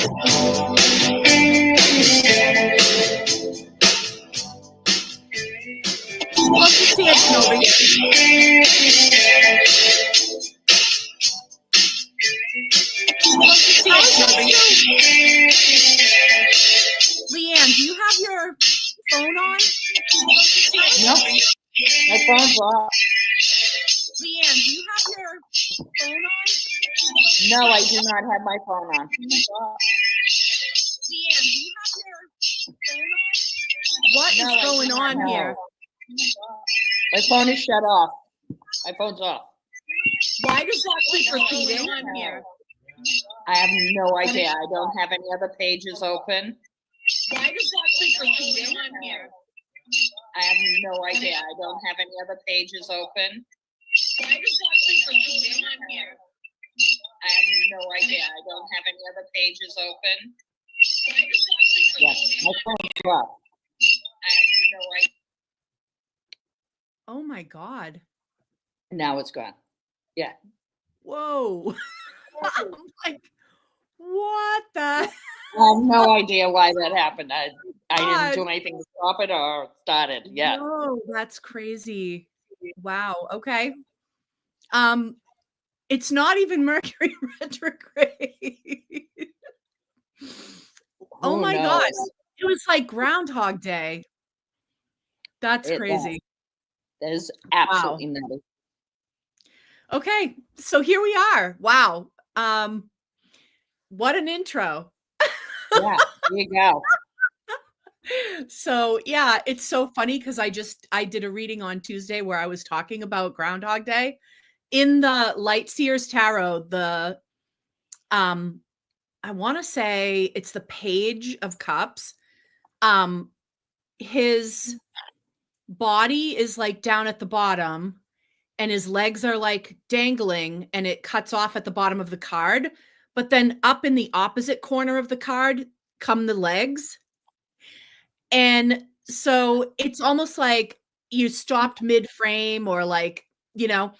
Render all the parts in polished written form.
Look, he's dancing over here. Leanne, do you have your phone on? Nope. My phone's off. Leanne, do you have your phone on? No, I do not have my phone on. Leanne, do you have your phone on? What is going on here? My phone is shut off. My phone's off. Why does that keep repeating? I have no idea. I don't have any other pages open. Why does that keep repeating? I have no idea. I don't have any other pages open. Why does that keep repeating? I have no idea. I don't have any other pages open. Why does that keep Yes, my phone's off. I have no idea. Oh my God. Now it's gone. Yeah. Whoa. I'm like, what the? I have no idea why that happened. I didn't do anything to stop it or start it. Yeah. No, that's crazy. Wow. Okay. It's not even Mercury retrograde. Oh my gosh. It was like Groundhog Day. That's crazy. That is absolutely nutty. Okay. So here we are. Wow. What an intro. Yeah, there you go. So yeah, it's so funny because I did a reading on Tuesday where I was talking about Groundhog Day. In the Lightseers Tarot, I want to say it's the Page of Cups. His body is like down at the bottom and his legs are like dangling and it cuts off at the bottom of the card. But then up in the opposite corner of the card come the legs. And so it's almost like you stopped mid-frame or like, and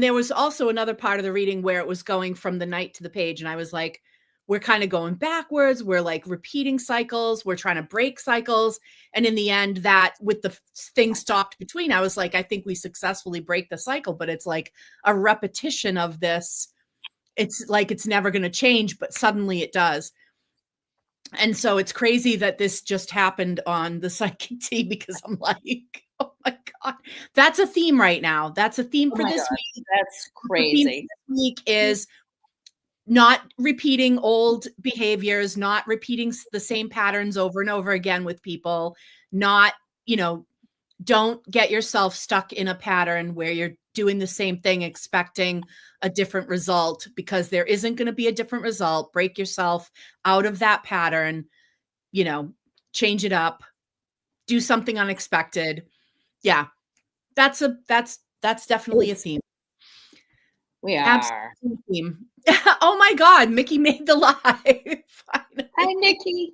there was also another part of the reading where it was going from the knight to the page. And I was like, we're kind of going backwards. We're like repeating cycles. We're trying to break cycles. And in the end, that with the thing stopped between, I was like, I think we successfully break the cycle, but it's like a repetition of this. It's like, it's never going to change, but suddenly it does. And so it's crazy that this just happened on the Psychic Tea because I'm like, oh my God, that's a theme right now. That's a theme for this week. That's crazy. The theme for this week is not repeating old behaviors, not repeating the same patterns over and over again with people, not, don't get yourself stuck in a pattern where you're doing the same thing, expecting a different result because there isn't going to be a different result. Break yourself out of that pattern, change it up, do something unexpected. Yeah. That's definitely a theme. We are. Absolutely a theme. Oh my God, Mickey made the live. Hi, Mickey.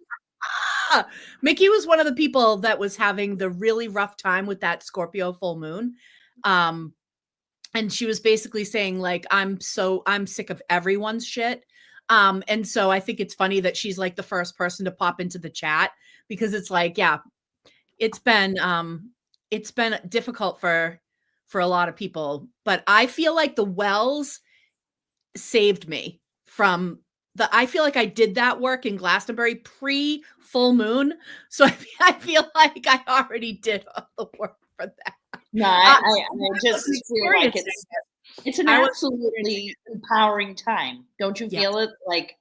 Mickey was one of the people that was having the really rough time with that Scorpio full moon. And she was basically saying like, I'm sick of everyone's shit. And so I think it's funny that she's like the first person to pop into the chat because it's like, yeah, it's been difficult for a lot of people, but I feel like the wells saved me from I feel like I did that work in Glastonbury pre full moon. So I feel like I already did all the work for that. No, I just feel like it's an absolutely empowering time. Don't you feel it? Like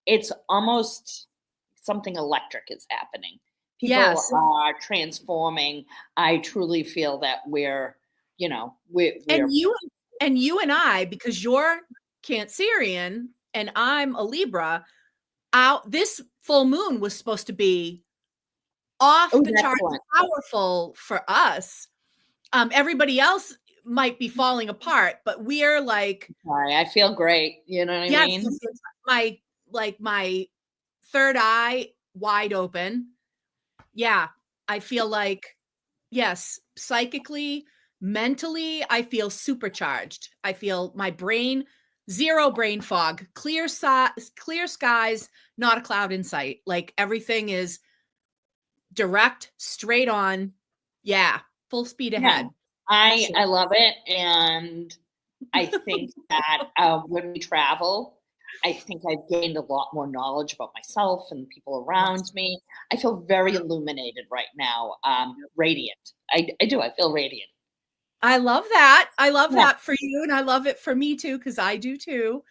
it's almost something electric is happening. People are transforming. I truly feel that we're and you and I, because you're Cancerian and I'm a Libra, this full moon was supposed to be off the charts powerful for us. Everybody else might be falling apart, but we're like, I feel great. You know what I mean? My third eye wide open. Yeah. I feel like, yes, psychically, mentally, I feel supercharged. I feel my brain zero brain fog, clear skies, not a cloud in sight. Like everything is direct, straight on. Yeah, full speed ahead. Yeah, I love it. And I think that when we travel, I think I've gained a lot more knowledge about myself and the people around me. I feel very illuminated right now, radiant. I do. I feel radiant. I love that. I love Yeah. that for you, and I love it for me too, because I do too.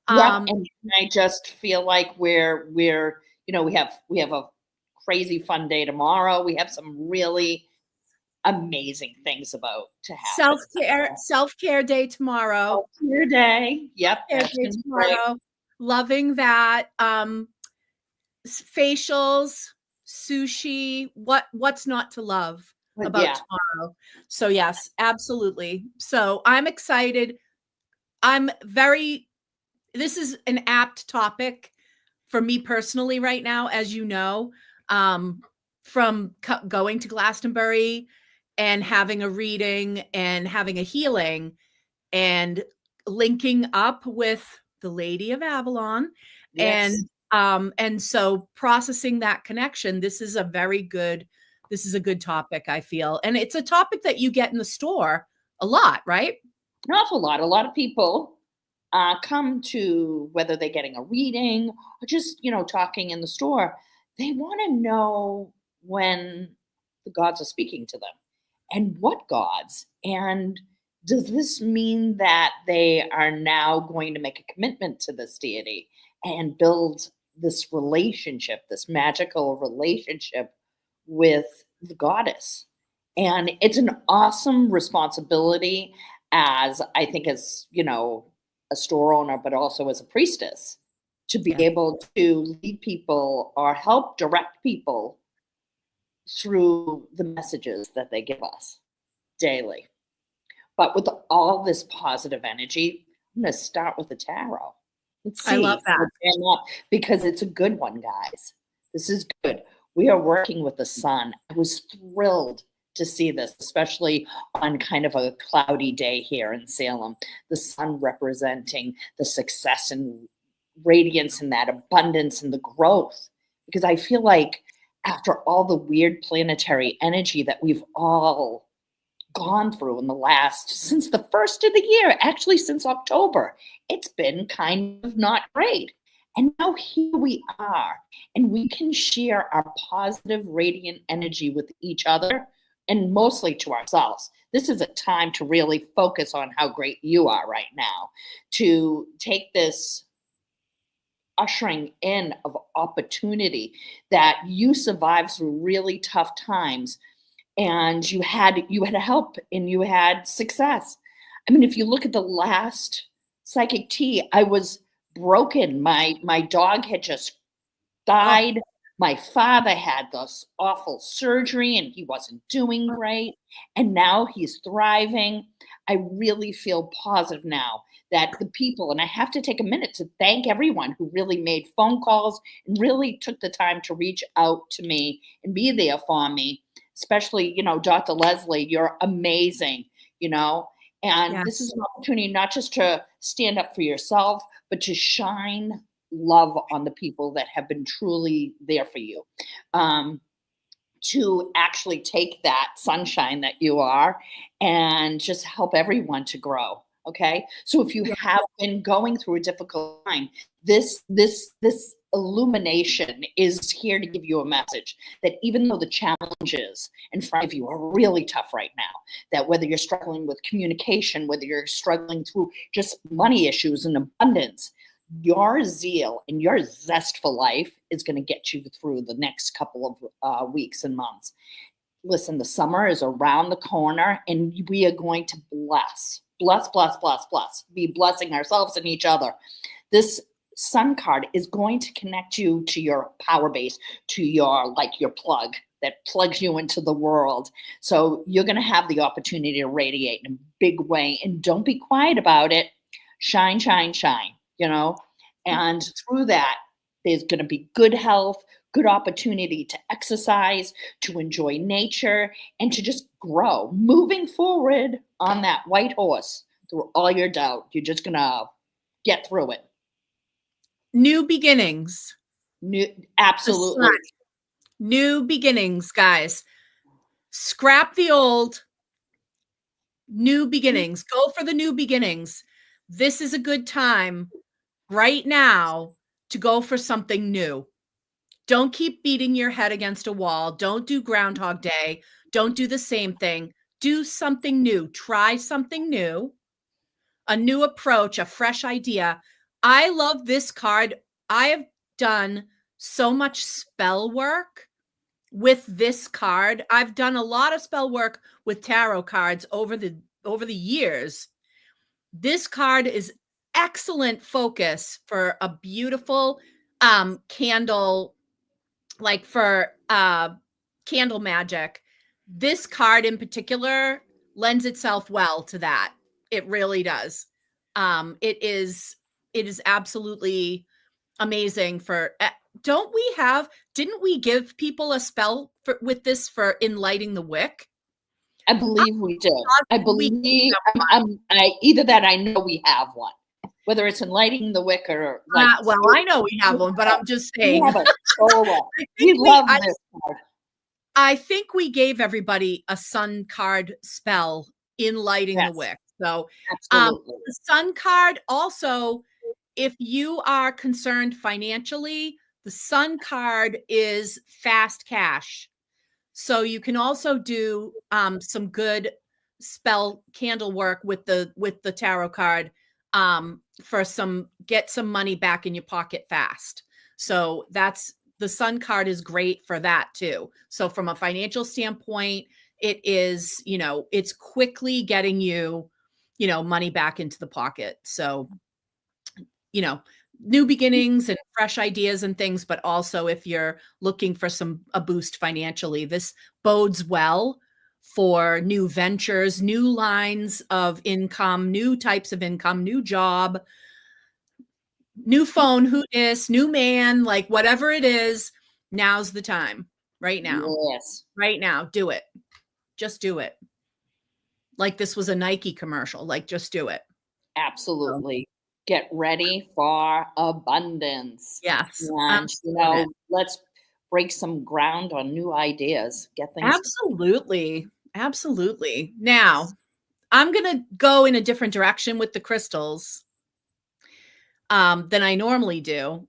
Yep. And I just feel like we're we have a crazy fun day tomorrow. We have some really amazing things about to happen. Self-care day tomorrow. Self-care day. Yep. Self-care day tomorrow. Loving that. Facials, sushi, what's not to love about tomorrow? So yes, absolutely. So I'm excited. This is an apt topic for me personally right now, as you know, from going to Glastonbury and having a reading and having a healing and linking up with the Lady of Avalon. Yes. And so processing that connection, this is a good topic, I feel. And it's a topic that you get in the store a lot, right? An awful lot. A lot of people come to, whether they're getting a reading or just, talking in the store, they want to know when the gods are speaking to them and what gods. And does this mean that they are now going to make a commitment to this deity and build this relationship, this magical relationship with the goddess? And it's an awesome responsibility, as I think, as a store owner, but also as a priestess, to be able to lead people or help direct people through the messages that they give us daily. But with all this positive energy, I'm going to start with the tarot. Let's see. I love that. Because it's a good one, guys. This is good. We are working with the sun. I was thrilled to see this, especially on kind of a cloudy day here in Salem. The sun representing the success and radiance and that abundance and the growth. Because I feel like after all the weird planetary energy that we've all gone through since the first of the year, actually since October, it's been kind of not great. And now here we are, and we can share our positive, radiant energy with each other and mostly to ourselves. This is a time to really focus on how great you are right now, to take this ushering in of opportunity that you survived through really tough times, and you had help and you had success. I mean, if you look at the last psychic tea, I was broken. My dog had just died. My father had this awful surgery and he wasn't doing great. And now he's thriving. I really feel positive now that the people, and I have to take a minute to thank everyone who really made phone calls and really took the time to reach out to me and be there for me. Especially, Dr. Leslie, you're amazing, and this is an opportunity not just to stand up for yourself, but to shine love on the people that have been truly there for you, to actually take that sunshine that you are and just help everyone to grow. Okay. So if you have been going through a difficult time, this illumination is here to give you a message that even though the challenges in front of you are really tough right now, that whether you're struggling with communication, whether you're struggling through just money issues and abundance, your zeal and your zest for life is going to get you through the next couple of weeks and months. Listen, the summer is around the corner and we are going to be blessing ourselves and each other. This sun card is going to connect you to your power base, to your plug that plugs you into the world. So you're going to have the opportunity to radiate in a big way, and don't be quiet about it. Shine, shine, shine, and through that, there's going to be good health, good opportunity to exercise, to enjoy nature, and to just grow. Moving forward on that white horse through all your doubt, you're just going to get through it. New beginnings. Absolutely. New beginnings, guys. Scrap the old. New beginnings. Go for the new beginnings. This is a good time right now to go for something new. Don't keep beating your head against a wall. Don't do Groundhog Day. Don't do the same thing. Do something new. Try something new, a new approach, a fresh idea. I love this card. I have done so much spell work with this card. I've done a lot of spell work with tarot cards over the years. This card is excellent focus for a beautiful candle, like for candle magic. This card in particular lends itself well to that. It really does. It is absolutely amazing for didn't we give people a spell with this for in lighting the wick? I believe we did. I believe either that I know we have one, whether it's in lighting the wick or like. Well, I know we have one, but I'm just saying. We love this card. I think we gave everybody a sun card spell in lighting the wick. So the sun card also, if you are concerned financially, the sun card is fast cash. So you can also do some good spell candle work with the tarot card for get some money back in your pocket fast. So the sun card is great for that too. So from a financial standpoint, it is, it's quickly getting you, money back into the pocket. So, new beginnings and fresh ideas and things, but also if you're looking for a boost financially, this bodes well for new ventures, new lines of income, new types of income, new job, new phone, who dis, new man, like whatever it is, now's the time. Right now. Yes. Right now. Do it. Just do it. Like this was a Nike commercial. Like, just do it. Absolutely. Get ready for abundance. Yes. And, let's break some ground on new ideas. Get things. Absolutely. Absolutely. Now, I'm going to go in a different direction with the crystals than I normally do,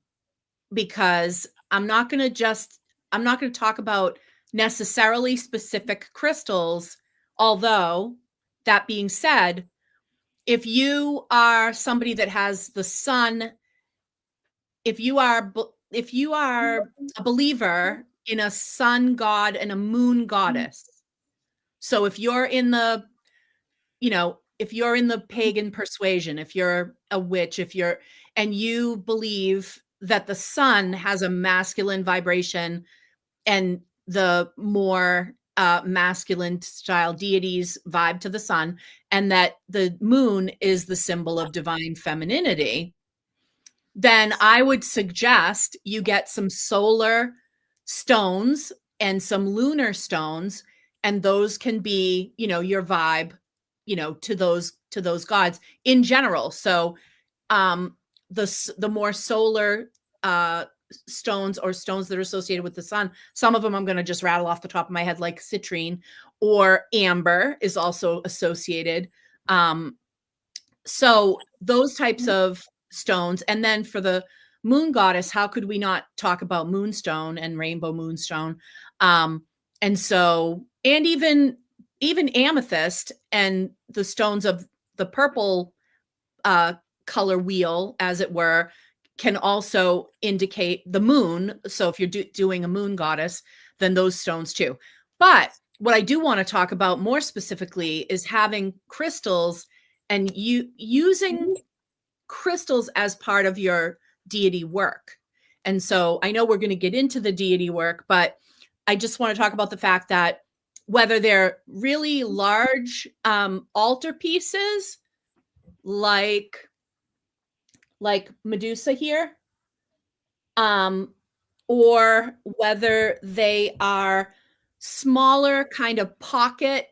because I'm not going to talk about necessarily specific crystals. Although, that being said, if you are somebody that has the sun, if you are a believer in a sun god and a moon goddess, so if you're in the, if you're in the pagan persuasion, if you're a witch, and you believe that the sun has a masculine vibration and the more masculine style deities vibe to the sun, and that the moon is the symbol of divine femininity, then I would suggest you get some solar stones and some lunar stones, and those can be, your vibe, to those gods in general. So the more solar stones or stones that are associated with the sun, some of them I'm going to just rattle off the top of my head, like citrine or amber is also associated. So those types of stones. And then for the moon goddess, how could we not talk about moonstone and rainbow moonstone? And even amethyst and the stones of the purple color wheel, as it were, can also indicate the moon. So if you're doing a moon goddess, then those stones too. But what I do want to talk about more specifically is having crystals and using crystals as part of your deity work. And so I know we're going to get into the deity work, but I just want to talk about the fact that whether they're really large altar pieces, like Medusa here, or whether they are smaller kind of pocket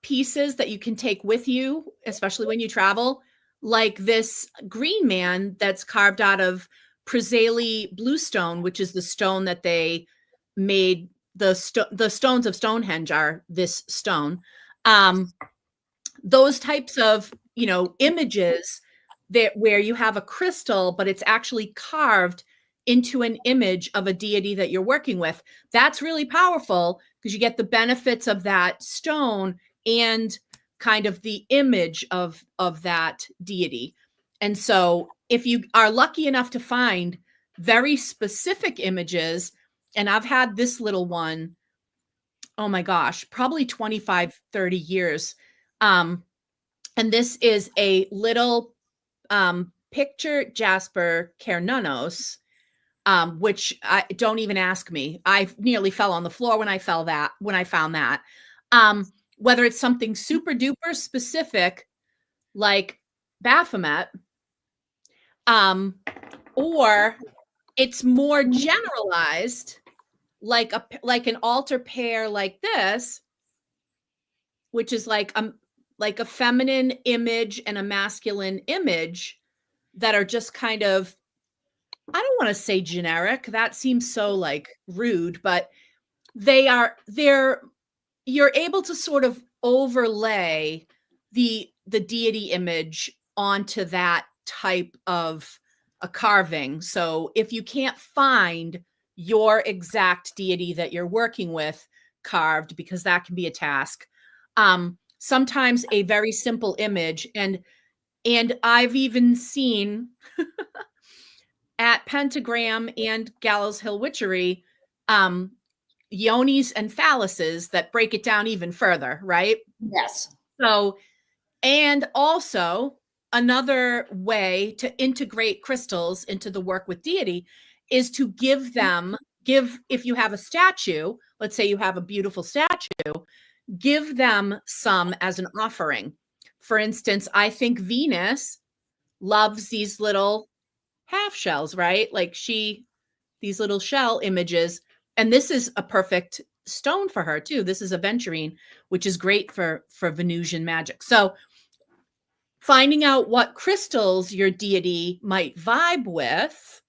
pieces that you can take with you, especially when you travel, like this green man that's carved out of Priscilla bluestone, which is the stone that they made the stones of Stonehenge are this stone. Those types of, images that where you have a crystal, but it's actually carved into an image of a deity that you're working with. That's really powerful because you get the benefits of that stone and kind of the image of that deity. And so if you are lucky enough to find very specific images, and I've had this little one, oh my gosh, probably 25, 30 years. And this is a little picture Jasper Carnunos, which I don't even ask me. I nearly fell on the floor when I found that. Whether it's something super duper specific like Baphomet, or it's more generalized, like an altar pair like this, which is like a feminine image and a masculine image that are just kind of, I don't want to say generic. That seems so like rude, but you're able to sort of overlay the deity image onto that type of a carving. So if you can't find your exact deity that you're working with carved, because that can be a task, sometimes a very simple image, and I've even seen at Pentagram and Gallows Hill Witchery, yonis and phalluses that break it down even further, right? Yes. So, and also another way to integrate crystals into the work with deity is to give, if you have a statue, let's say you have a beautiful statue, give them some as an offering. For instance, I think Venus loves these little half shells, right? Like these little shell images. And this is a perfect stone for her too. This is aventurine, which is great for Venusian magic. So finding out what crystals your deity might vibe with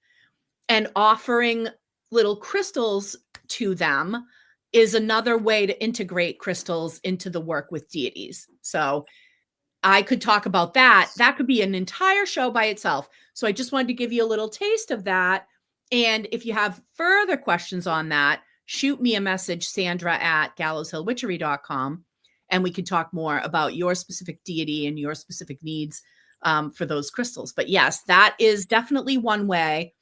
and offering little crystals to them is another way to integrate crystals into the work with deities. So I could talk about that. That could be an entire show by itself. So I just wanted to give you a little taste of that. And if you have further questions on that, shoot me a message, Sandra at gallowshillwitchery.com, and we can talk more about your specific deity and your specific needs for those crystals. But yes, that is definitely one way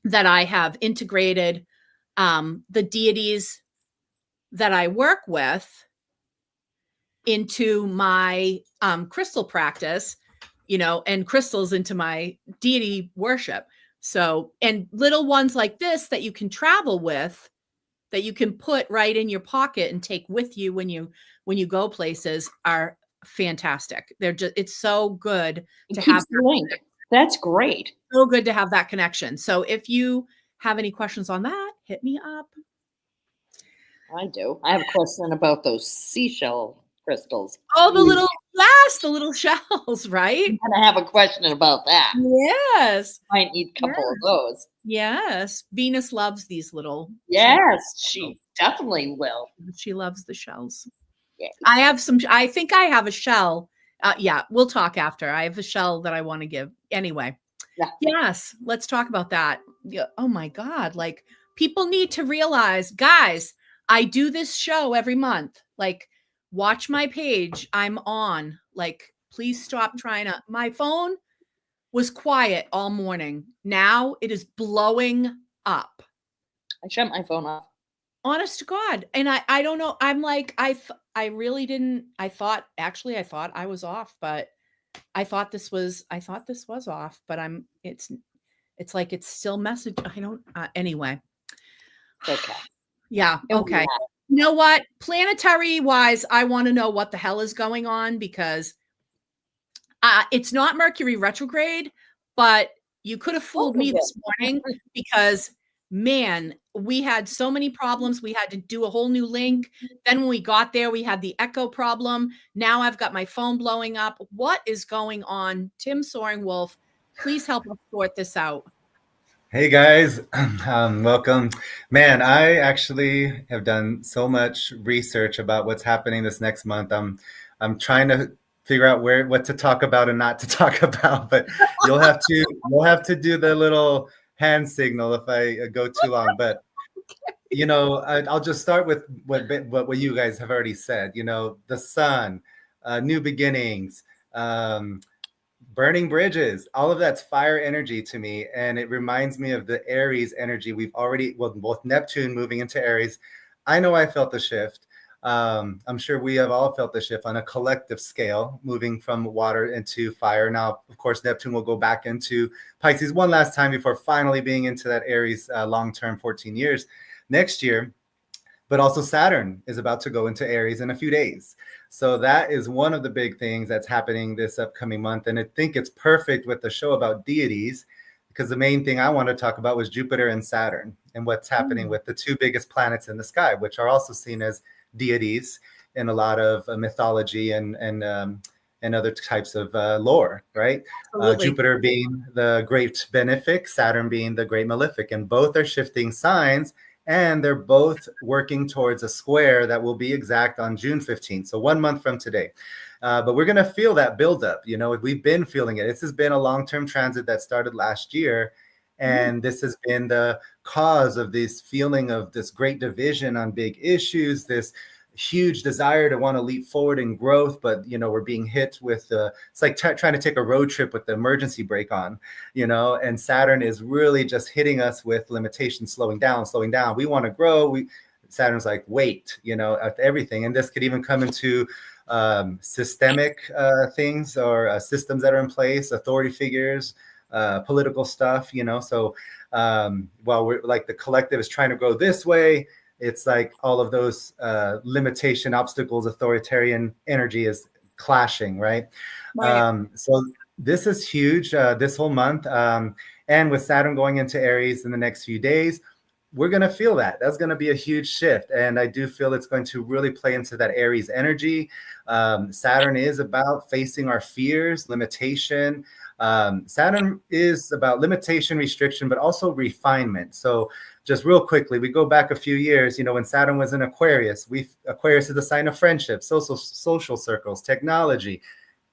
that I have integrated the deities that I work with into my crystal practice, and crystals into my deity worship. So, and little ones like this that you can travel with, that you can put right in your pocket and take with you when you go places, are fantastic. It's so good to have the link. That's great. So good to have that connection. So if you have any questions on that, hit me up. I do. I have a question about those seashell crystals. Oh, the little shells, right? I'm gonna have a question about that. Yes. Might need a couple of those. Yes. Venus loves these little. Yes, she definitely will. She loves the shells. Yeah. I think I have a shell. Yeah, we'll talk after. I have a shell that I want to give. Anyway. Yeah. Yes, let's talk about that. Yeah. Oh my God. Like, people need to realize, guys, I do this show every month. Like, watch my page. I'm on. Like, please stop trying to. My phone was quiet all morning. Now it is blowing up. I shut my phone off. Honest to God. And I don't know. I'm like, I really didn't. I thought I was off, but I thought this was off, but it's like it's still message. I don't. Anyway. Okay. Yeah. Okay. You know what? Planetary wise, I want to know what the hell is going on, because it's not Mercury retrograde, but you could have fooled me this morning, because man, we had so many problems. We had to do a whole new link. Then when we got there, we had the echo problem. Now I've got my phone blowing up. What is going on? Tim Soaring Wolf, please help us sort this out. Hey guys, welcome. Man, I actually have done so much research about what's happening this next month. I'm trying to figure out what to talk about and not to talk about, but you'll have to do the little hand signal if I go too long. But I'll just start with what you guys have already said. The sun, new beginnings. Burning bridges, all of that's fire energy to me. And it reminds me of the Aries energy. Both Neptune moving into Aries. I know I felt the shift. I'm sure we have all felt the shift on a collective scale, moving from water into fire. Now, of course, Neptune will go back into Pisces one last time before finally being into that Aries long-term 14 years next year. But also Saturn is about to go into Aries in a few days. So that is one of the big things that's happening this upcoming month. And I think it's perfect with the show about deities, because the main thing I want to talk about was Jupiter and Saturn and what's happening with the two biggest planets in the sky, which are also seen as deities in a lot of mythology and other types of lore, right? Jupiter being the great benefic, Saturn being the great malefic, and both are shifting signs. And they're both working towards a square that will be exact on June 15th. So 1 month from today. But we're going to feel that buildup. We've been feeling it. This has been a long-term transit that started last year. And this has been the cause of this feeling of this great division on big issues, this huge desire to want to leap forward in growth, but we're being hit with it's like trying to take a road trip with the emergency brake on, and Saturn is really just hitting us with limitations, slowing down. We want to grow. Saturn's like, wait, at everything. And this could even come into systemic things or systems that are in place, authority figures, political stuff, so while we're like the collective is trying to go this way, it's like all of those limitation, obstacles, authoritarian energy is clashing, right? So this is huge this whole month. And with Saturn going into Aries in the next few days, we're going to feel that. That's going to be a huge shift. And I do feel it's going to really play into that Aries energy. Saturn is about facing our fears, limitation. Saturn is about limitation, restriction, but also refinement. So just real quickly, we go back a few years, when Saturn was in Aquarius, Aquarius is the sign of friendship, social circles, technology.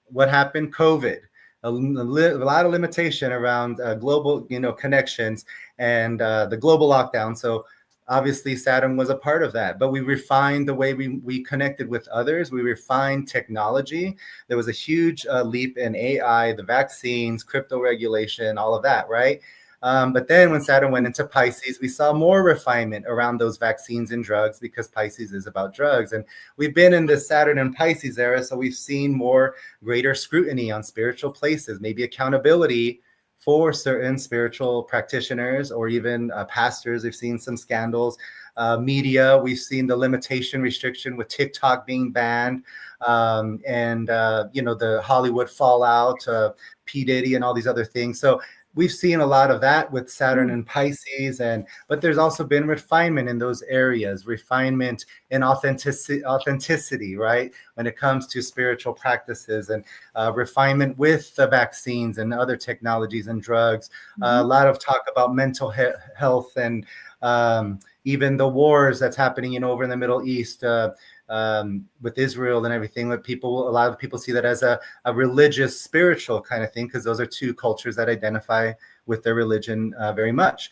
What happened? COVID. A lot of limitation around global, connections and the global lockdown. So obviously Saturn was a part of that, but we refined the way we connected with others. We refined technology. There was a huge leap in AI, the vaccines, crypto regulation, all of that, right? But then when Saturn went into Pisces, we saw more refinement around those vaccines and drugs, because Pisces is about drugs. And we've been in this Saturn and Pisces era, so we've seen more greater scrutiny on spiritual places, maybe accountability for certain spiritual practitioners or even pastors. We've seen some scandals. Media, we've seen the limitation, restriction with TikTok being banned, and the Hollywood fallout, P. Diddy and all these other things. So we've seen a lot of that with Saturn and Pisces, but there's also been refinement in those areas, refinement in authenticity, right? When it comes to spiritual practices, and refinement with the vaccines and other technologies and drugs. A lot of talk about mental health and even the wars that's happening, over in the Middle East, with Israel and everything. That a lot of people see that as a religious, spiritual kind of thing, because those are two cultures that identify with their religion very much.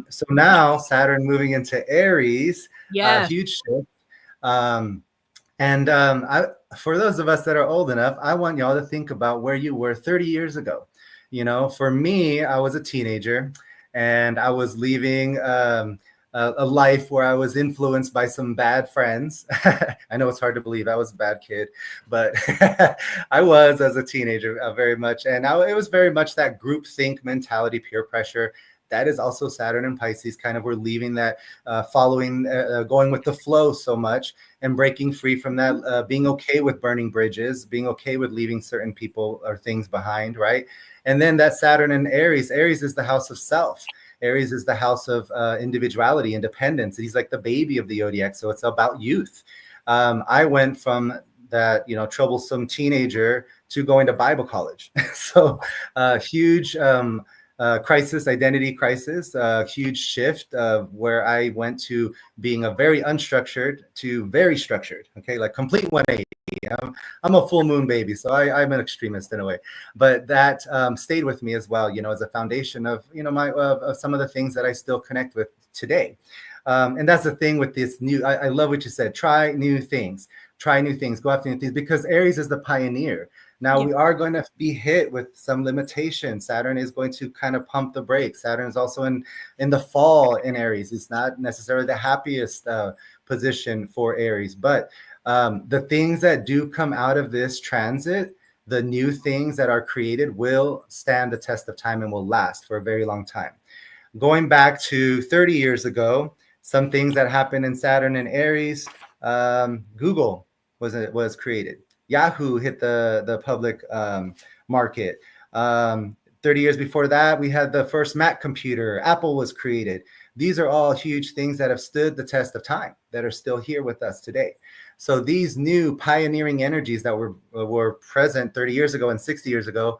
So now Saturn moving into Aries, huge shift. For those of us that are old enough, I want y'all to think about where you were 30 years ago. For me, I was a teenager, and I was leaving a life where I was influenced by some bad friends. I know it's hard to believe I was a bad kid, but I was, as a teenager, very much. And it was very much that groupthink mentality, peer pressure. That is also Saturn and Pisces. Kind of, we're leaving that, following, going with the flow so much, and breaking free from that, being okay with burning bridges, being okay with leaving certain people or things behind, right? And then that Saturn and Aries is the house of self. Aries is the house of individuality, independence. He's like the baby of the zodiac, so it's about youth. I went from that, troublesome teenager to going to Bible college. So huge crisis, identity crisis, huge shift of where I went to being a very unstructured to very structured. Okay, like complete 180. I'm a full moon baby, so I'm an extremist in a way. But that stayed with me as well, as a foundation of my of some of the things that I still connect with today. And that's the thing with this new. I love what you said. Try new things. Try new things. Go after new things, because Aries is the pioneer. Now we are going to be hit with some limitations. Saturn is going to kind of pump the brakes. Saturn is also in the fall in Aries. It's not necessarily the happiest position for Aries, but the things that do come out of this transit, the new things that are created, will stand the test of time and will last for a very long time. Going back to 30 years ago, some things that happened in Saturn and Aries, Google was created. Yahoo hit the public market. 30 years before that, we had the first Mac computer. Apple was created. These are all huge things that have stood the test of time, that are still here with us today. So these new pioneering energies that were present 30 years ago and 60 years ago,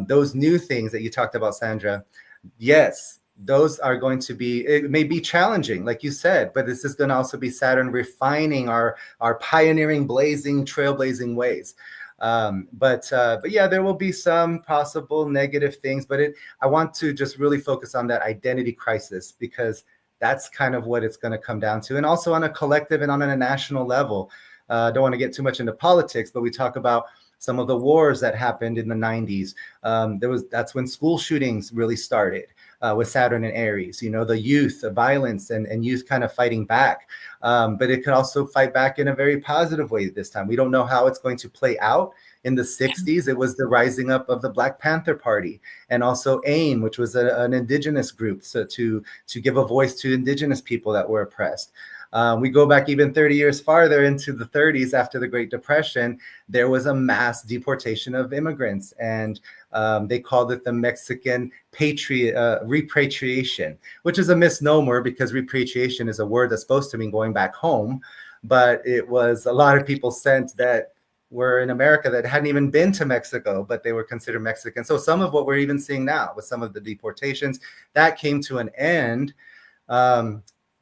those new things that you talked about, Sandra, yes, those are going to be, it may be challenging, like you said, but this is going to also be Saturn refining our pioneering, blazing, trailblazing ways. But yeah, there will be some possible negative things, but I want to just really focus on that identity crisis, because that's kind of what it's going to come down to. And also on a collective and on a national level. Don't want to get too much into politics, but we talk about some of the wars that happened in the 90s. That's when school shootings really started. With Saturn and Aries, the youth, the violence, and youth kind of fighting back. But it could also fight back in a very positive way this time. We don't know how it's going to play out. In the 60s, it was the rising up of the Black Panther Party, and also AIM, which was an indigenous group, so to give a voice to indigenous people that were oppressed. We go back even 30 years farther into the 30s, after the Great Depression, there was a mass deportation of immigrants, and they called it the Mexican repatriation, which is a misnomer, because repatriation is a word that's supposed to mean going back home. But it was a lot of people sent that were in America that hadn't even been to Mexico, but they were considered Mexican. So some of what we're even seeing now with some of the deportations, that came to an end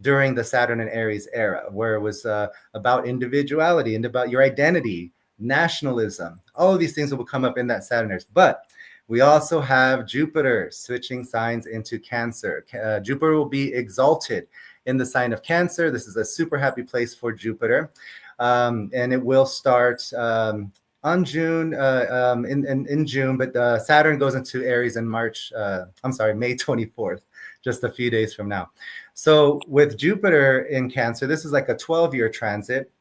during the Saturn and Aries era, where it was about individuality and about your identity, nationalism. All of these things will come up in that Saturn Aries. But we also have Jupiter switching signs into Cancer. Jupiter will be exalted in the sign of Cancer. This is a super happy place for Jupiter. And it will start on June, in June, but Saturn goes into Aries in May 24th, just a few days from now. So with Jupiter in Cancer, this is like a 12-year transit.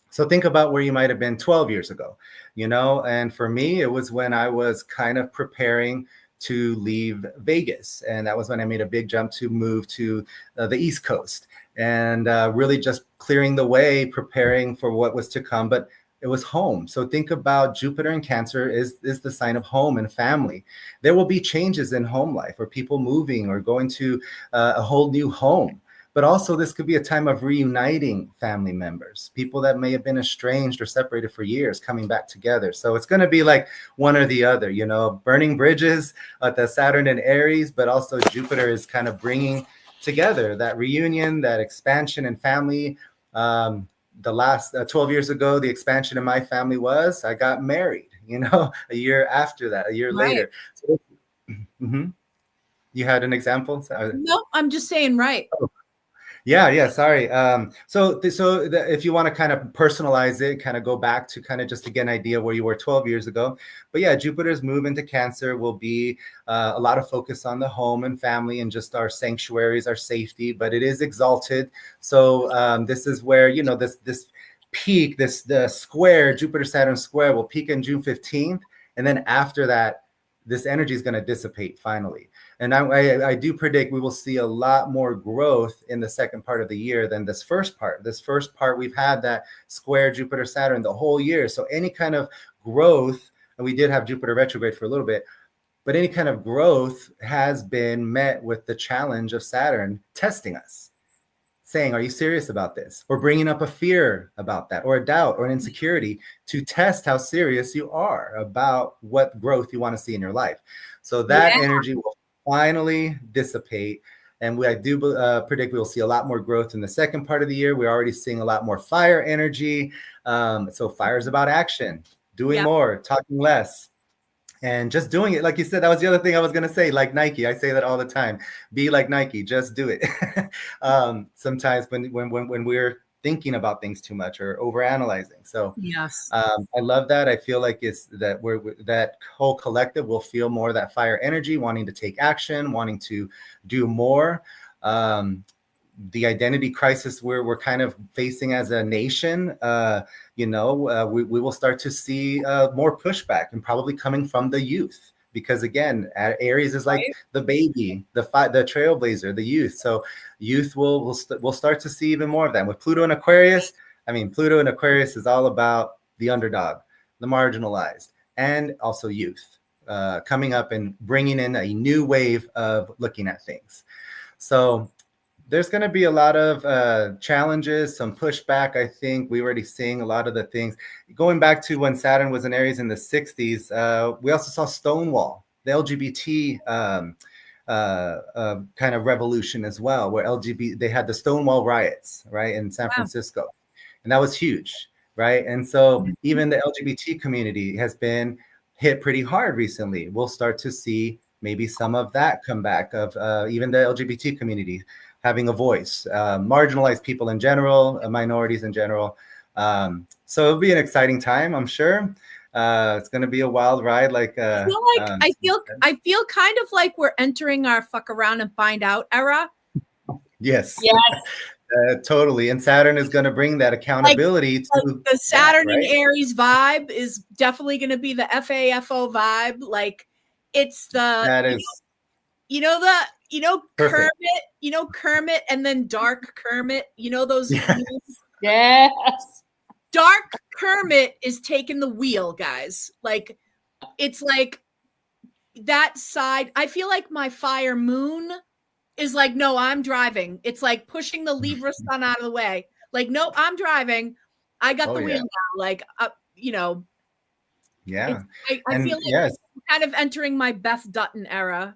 So think about where you might have been 12 years ago, and for me, it was when I was kind of preparing to leave Vegas. And that was when I made a big jump to move to the East Coast, and really just clearing the way, preparing for what was to come. But it was home. So think about Jupiter in Cancer is the sign of home and family. There will be changes in home life, or people moving or going to a whole new home. But also this could be a time of reuniting family members, people that may have been estranged or separated for years, coming back together. So it's going to be like one or the other, burning bridges at the Saturn and Aries, but also Jupiter is kind of bringing together that reunion, that expansion in family. The last 12 years ago, the expansion in my family was I got married, a year after that, a year later. So, You had an example? No, I'm just saying, right. Oh. Yeah. Sorry. So if you want to kind of personalize it, kind of go back to kind of just to get an idea where you were 12 years ago. But yeah, Jupiter's move into Cancer will be a lot of focus on the home and family and just our sanctuaries, our safety. But it is exalted. So this is where this peak, the square, Jupiter Saturn square will peak on June 15th, and then after that, this energy is going to dissipate finally. And I do predict we will see a lot more growth in the second part of the year than this first part. This first part, we've had that square Jupiter Saturn the whole year. So any kind of growth, and we did have Jupiter retrograde for a little bit, But any kind of growth has been met with the challenge of Saturn testing us, saying, are you serious about this? Or bringing up a fear about that, or a doubt, or an insecurity, to test how serious you are about what growth you want to see in your life. So that energy will finally dissipate. And I do predict we will see a lot more growth in the second part of the year. We're already seeing a lot more fire energy. So fire is about action, doing more, talking less, and just doing it. Like you said, that was the other thing I was going to say, like Nike. I say that all the time. Be like Nike, just do it. Sometimes when we're thinking about things too much or overanalyzing. So yes, I love that. I feel like it's that that whole collective will feel more of that fire energy, wanting to take action, wanting to do more. The identity crisis we're kind of facing as a nation, we will start to see more pushback, and probably coming from the youth, because again, Aries is like the baby, the trailblazer, the youth. So youth will start to see even more of that with Pluto and Aquarius. I mean, Pluto and Aquarius is all about the underdog, the marginalized, and also youth coming up and bringing in a new wave of looking at things. So there's going to be a lot of challenges, some pushback. I think we're already seeing a lot of the things. Going back to when Saturn was in Aries in the 60s, we also saw Stonewall, the LGBT kind of revolution as well, where they had the Stonewall riots, right, in San Francisco. And that was huge, right? And so even the LGBT community has been hit pretty hard recently. We'll start to see maybe some of that come back of even the LGBT community having a voice, marginalized people in general, minorities in general. So it'll be an exciting time, I'm sure. It's going to be a wild ride. I feel kind of like we're entering our fuck around and find out era. Yes. Totally. And Saturn is going to bring that accountability to the Saturn and Aries vibe is definitely going to be the FAFO vibe. Like it's Perfect. Kermit and then Dark Kermit, those yes. Dark Kermit is taking the wheel, guys. Like it's like that side. I feel like my fire moon is like, no, I'm driving. It's like pushing the Libra sun out of the way. Like, no, I'm driving. I got the wheel now. Like, Yeah. I feel like I'm kind of entering my Beth Dutton era.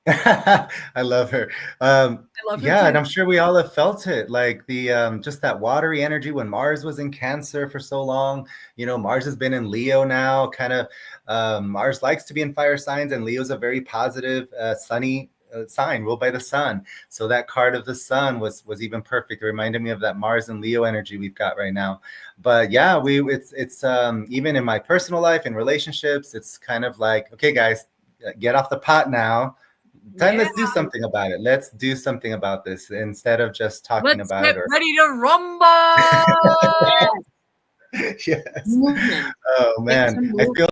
I love her. I love her too. And I'm sure we all have felt it, like the just that watery energy when Mars was in Cancer for so long. Mars has been in Leo now. Kind of Mars likes to be in fire signs, and Leo's a very positive, sunny sign ruled by the sun. So that card of the sun was even perfect. It reminded me of that Mars and Leo energy we've got right now. But yeah, it's even in my personal life and relationships, it's kind of like, okay, guys, get off the pot now. Let's do something about it. Let's do something about this instead of just talking about it. Ready to rumble. Yes. Oh man, I feel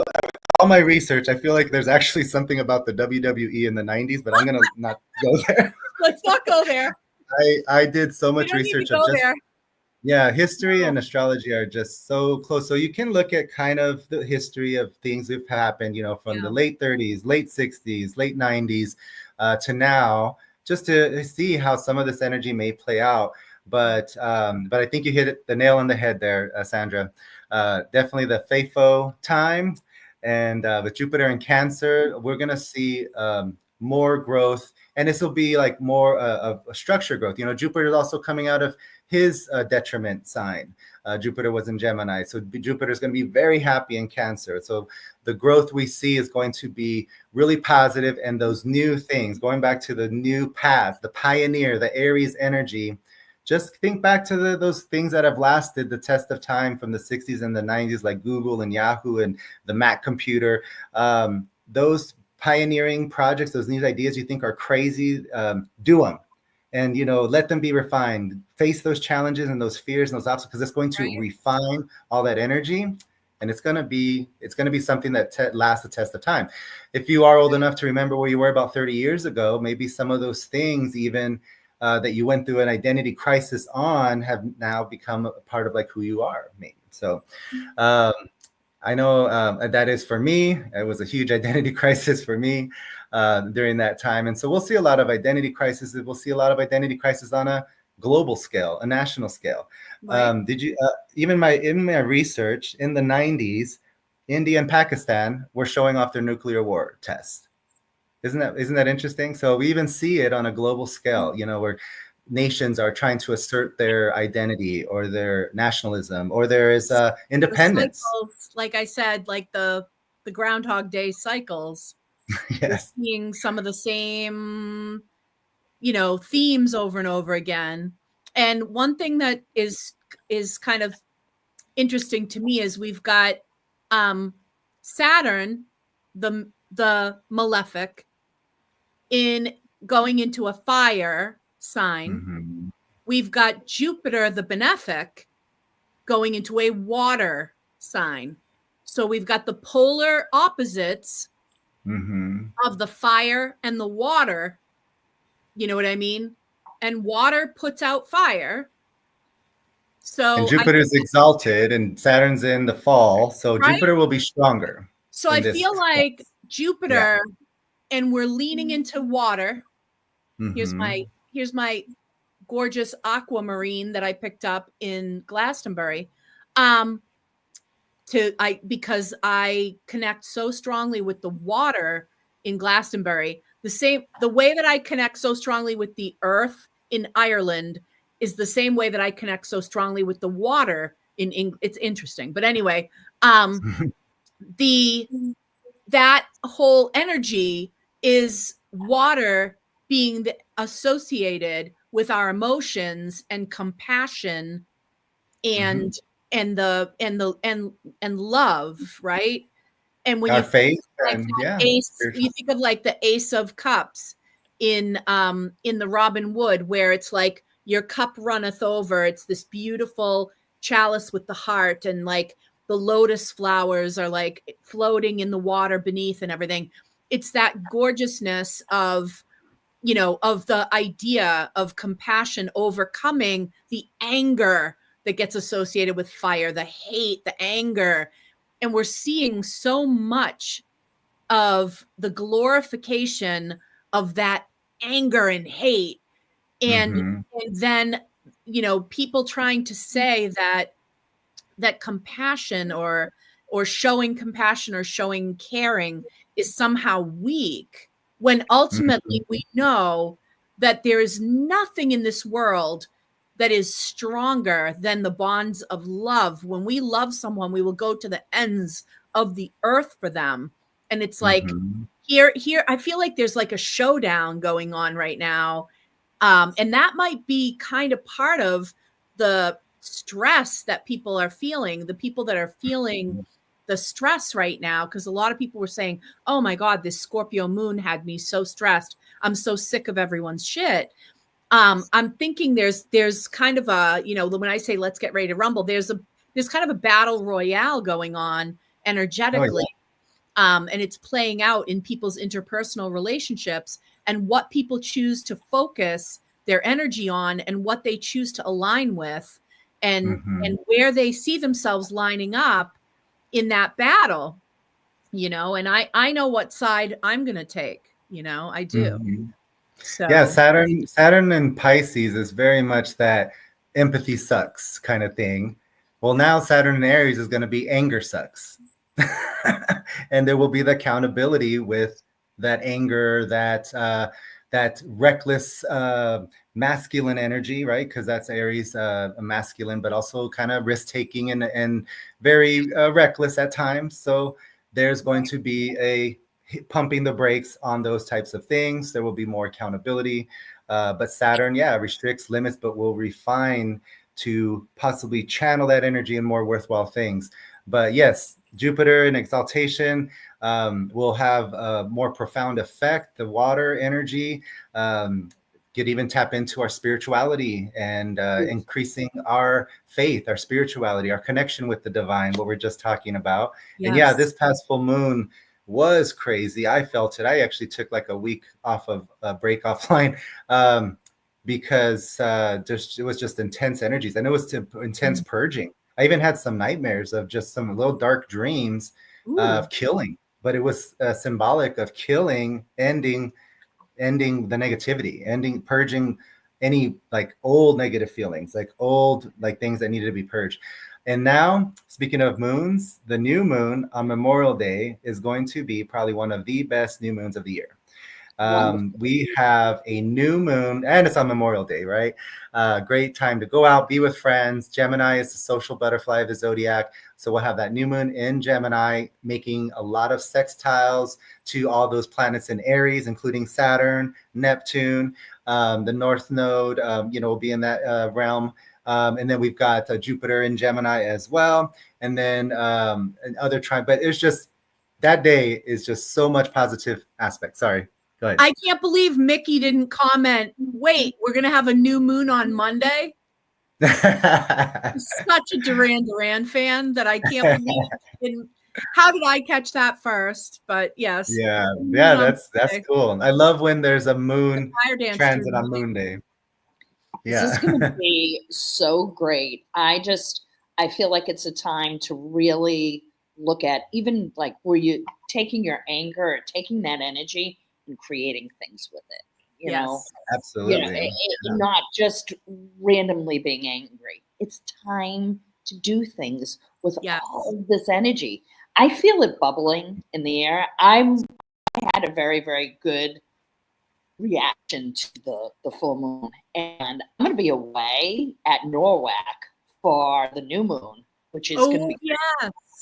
all my research. I feel like there's actually something about the WWE in the 90s, but I'm gonna not go there. Let's not go there. I did so much research of just history and astrology are just so close. So you can look at kind of the history of things that have happened, from the late 30s, late 60s, late 90s to now, just to see how some of this energy may play out. But I think you hit the nail on the head there, Sandra. Definitely the FAFO time, and with Jupiter in Cancer, we're gonna see more growth, and this will be like more of a structure growth. Jupiter is also coming out of his detriment sign. Jupiter was in Gemini, so Jupiter is going to be very happy in Cancer. So the growth we see is going to be really positive, and those new things, going back to the new path, the pioneer, the Aries energy. Just think back to those things that have lasted the test of time from the 60s and the 90s, like Google and Yahoo and the Mac computer. Those pioneering projects, those new ideas you think are crazy, do them. And let them be refined. Face those challenges and those fears and those obstacles, because it's going to refine all that energy, and it's going to be something that lasts the test of time. If you are old enough to remember where you were about 30 years ago, maybe some of those things even that you went through an identity crisis on have now become a part of like who you are, maybe. So I know that is for me. It was a huge identity crisis for me during that time. And so we'll see a lot of identity crises. We'll see a lot of identity crisis on a global scale, a national scale. Right. Did you even in my research in the 90s, India and Pakistan were showing off their nuclear war tests. Isn't that interesting? So we even see it on a global scale, where nations are trying to assert their identity or their nationalism, or there is independence. Cycles, like I said, like the Groundhog Day cycles. Yes. We're seeing some of the same, themes over and over again. And one thing that is kind of interesting to me is we've got Saturn, the malefic, in going into a fire sign. Mm-hmm. We've got Jupiter, the benefic, going into a water sign. So we've got the polar opposites of the fire and the water. You know what I mean? And water puts out fire. So and Jupiter's exalted and Saturn's in the fall. So right? Jupiter will be stronger. So I feel like Jupiter, and we're leaning into water. Mm-hmm. Here's my gorgeous aquamarine that I picked up in Glastonbury. Because I connect so strongly with the water in Glastonbury. The way that I connect so strongly with the earth in Ireland is the same way that I connect so strongly with the water in England. It's interesting. But anyway, that whole energy is water being associated with our emotions and compassion and love, right? And when our faith, ace, you think of like the Ace of Cups in the Robin Hood, where it's like your cup runneth over. It's this beautiful chalice with the heart, and like the lotus flowers are like floating in the water beneath and everything. It's that gorgeousness of the idea of compassion overcoming the anger that gets associated with fire, the hate, the anger. And we're seeing so much of the glorification of that anger and hate. And then, people trying to say that compassion or showing compassion or showing caring is somehow weak, when ultimately we know that there is nothing in this world that is stronger than the bonds of love. When we love someone, we will go to the ends of the earth for them. And it's like here, I feel like there's like a showdown going on right now. And that might be kind of part of the stress that people are feeling, the people that are feeling the stress right now, because a lot of people were saying, oh my God, this Scorpio moon had me so stressed. I'm so sick of everyone's shit. I'm thinking there's kind of a, when I say let's get ready to rumble, there's kind of a battle royale going on energetically. And it's playing out in people's interpersonal relationships and what people choose to focus their energy on and what they choose to align with and where they see themselves lining up in that battle, and I know what side I'm going to take, I do. So yeah, Saturn and Pisces is very much that empathy sucks kind of thing. Well, now Saturn in Aries is going to be anger sucks. And there will be the accountability with that anger, that reckless masculine energy, right? Because that's Aries, masculine, but also kind of risk-taking and very reckless at times. So there's going to be a pumping the brakes on those types of things. There will be more accountability. But Saturn, restricts, limits, but will refine to possibly channel that energy in more worthwhile things. But yes, Jupiter in exaltation will have a more profound effect. The water energy could even tap into our spirituality and increasing our faith, our spirituality, our connection with the divine, what we're just talking about. Yes. And this past full moon was crazy. I felt it. I actually took like a week off of break offline because it was just intense energies, and it was intense purging. I even had some nightmares of just some little dark dreams of killing, but it was symbolic of killing, ending the negativity, purging any like old negative feelings, like old like things that needed to be purged. And now, speaking of moons, the new moon on Memorial Day is going to be probably one of the best new moons of the year. We have a new moon, and it's on Memorial Day, right? Great time to go out, be with friends. Gemini is the social butterfly of the zodiac. So we'll have that new moon in Gemini, making a lot of sextiles to all those planets in Aries, including Saturn, Neptune, the North Node, will be in that realm. And then we've got Jupiter in Gemini as well. And then other but it's just, that day is just so much positive aspect. Sorry. Go ahead. I can't believe Mickey didn't comment. Wait, we're going to have a new moon on Monday? I'm such a Duran Duran fan that I can't believe. How did I catch that first? But yes. Yeah, that's cool. I love when there's a moon transit on Moon Day. Yeah. This is going to be so great. I feel like it's a time to really look at, even like where you taking your anger or taking that energy and creating things with it. You know, absolutely. Not just randomly being angry. It's time to do things with all of this energy. I feel it bubbling in the air. I had a very, very good reaction to the full moon, and I'm going to be away at Norwalk for the new moon, which is going to be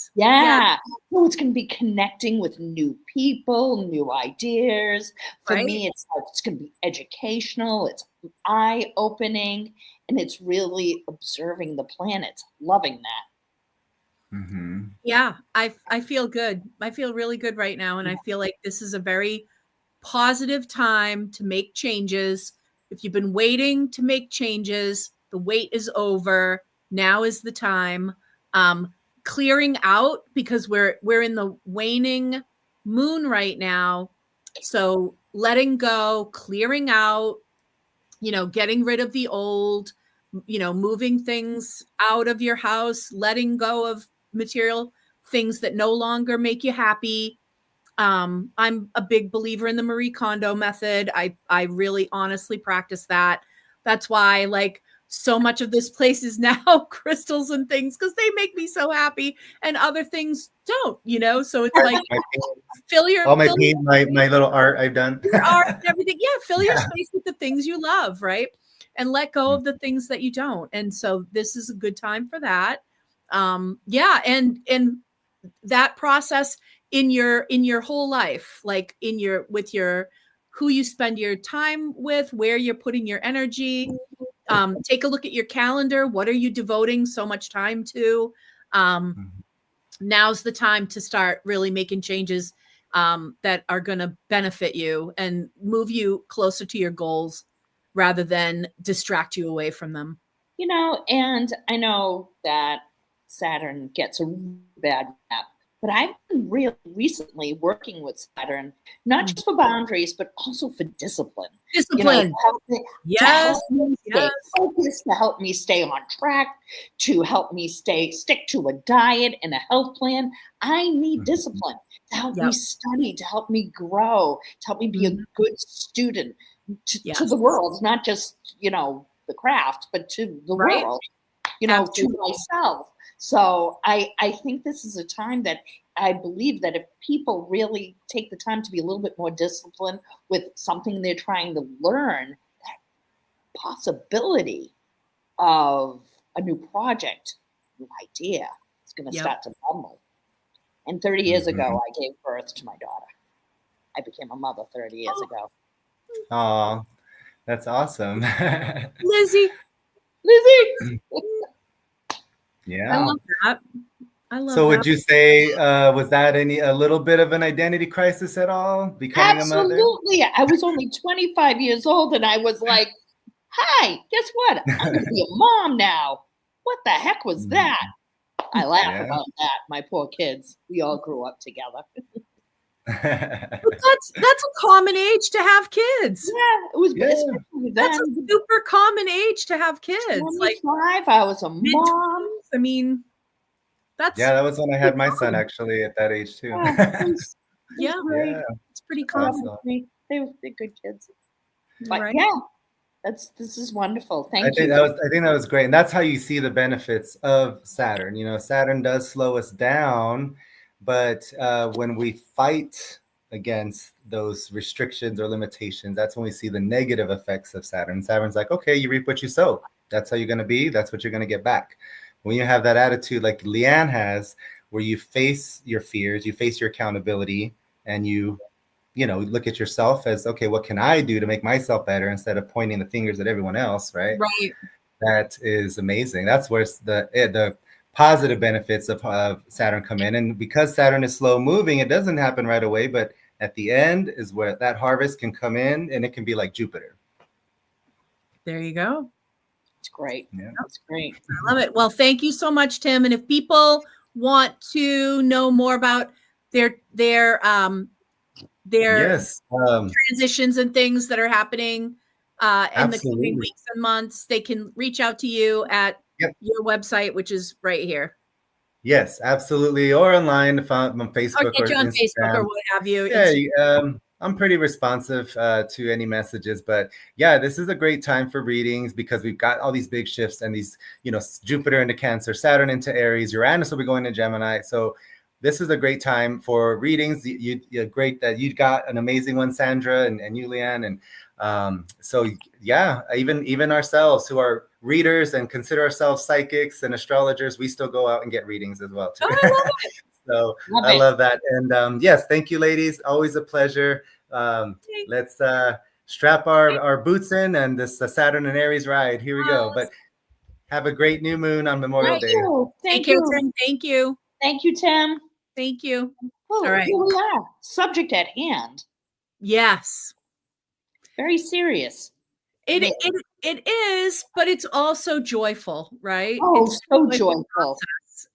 so it's going to be connecting with new people, new ideas. For me, it's going to be educational, it's eye-opening, and it's really observing the planets. Loving that. Mm-hmm. Yeah, I feel good. I feel really good right now, and I feel like this is a very positive time to make changes. If you've been waiting to make changes, the wait is over. Now is the time. Clearing out, because we're in the waning moon right now. So letting go, clearing out, getting rid of the old, moving things out of your house, letting go of material things that no longer make you happy. I'm a big believer in the Marie Kondo method. I really honestly practice that. That's why like so much of this place is now crystals and things, because they make me so happy, and other things don't, so it's like fill your my little art I've done. Your art and everything. Yeah, fill your space with the things you love, right? And let go of the things that you don't. And so this is a good time for that. And that process in your whole life, like with your who you spend your time with, where you're putting your energy. Take a look at your calendar. What are you devoting so much time to? Now's the time to start really making changes that are going to benefit you and move you closer to your goals rather than distract you away from them. And I know that Saturn gets a bad rap, but I've been really recently working with Saturn, not just for boundaries, but also for discipline. Discipline. To help me stay on track, to help me stick to a diet and a health plan. I need discipline to help me study, to help me grow, to help me be a good student to the world, not just, the craft, but to the world, to myself. So I think this is a time that I believe that if people really take the time to be a little bit more disciplined with something they're trying to learn, that possibility of a new project, new idea is going to start to bubble. And 30 years ago, I gave birth to my daughter. I became a mother 30 years ago. Oh, that's awesome. Lizzie. Yeah. I love that. So would you say, was that a little bit of an identity crisis at all, becoming Absolutely. a mother? I was only 25 years old, and I was like, hi, guess what? I'm going to be a mom now. What the heck was that? I laugh about that. My poor kids. We all grew up together. That's a common age to have kids. Yeah, it was. That's a super common age to have kids. 25, I was a mom. I mean, that's that was when I had my son actually at that age too. Yeah, Yeah, it's pretty common. awesome. They're good kids. But Right. yeah, this is wonderful. Thank you. I think that was great, and that's how you see the benefits of Saturn. You know, Saturn does slow us down, but when we fight against those restrictions or limitations, that's when we see the negative effects of Saturn. Saturn's like, okay, you reap what you sow. That's how you're going to be. That's what you're going to get back. When you have that attitude like Leanne has, where you face your fears, you face your accountability, and you look at yourself as, okay, what can I do to make myself better instead of pointing the fingers at everyone else, right? Right. That is amazing. That's where the positive benefits of Saturn come in. And because Saturn is slow moving, it doesn't happen right away, but at the end is where that harvest can come in, and it can be like Jupiter. There you go. It's great. Yeah. It's great. I love it. Well, thank you so much, Tim. And if people want to know more about their Yes. transitions and things that are happening in the coming Absolutely. weeks and months, they can reach out to you at your website, which is right here. Yes, absolutely. Or online, on Facebook Or get you on Instagram. Facebook or what have you. Yeah, I'm pretty responsive to any messages, but yeah, this is a great time for readings because we've got all these big shifts and these, Jupiter into Cancer, Saturn into Aries, Uranus will be going to Gemini. So this is a great time for readings. You're great that you got an amazing one, Sandra, and you, Leanne. And so, yeah, even ourselves who are readers and consider ourselves psychics and astrologers, we still go out and get readings as well, too. Oh, I love it. So I love that. And yes, thank you, ladies. Always a pleasure. Let's strap our boots in and this Saturn and Aries ride. Here we go. But have a great new moon on Memorial Day. Thank you. Tim. Thank you. Thank you, Tim. Thank you. Oh, all right. Here we are. Subject at hand. Yes. Very serious. It is, but it's also joyful, right? Oh, it's so joyful.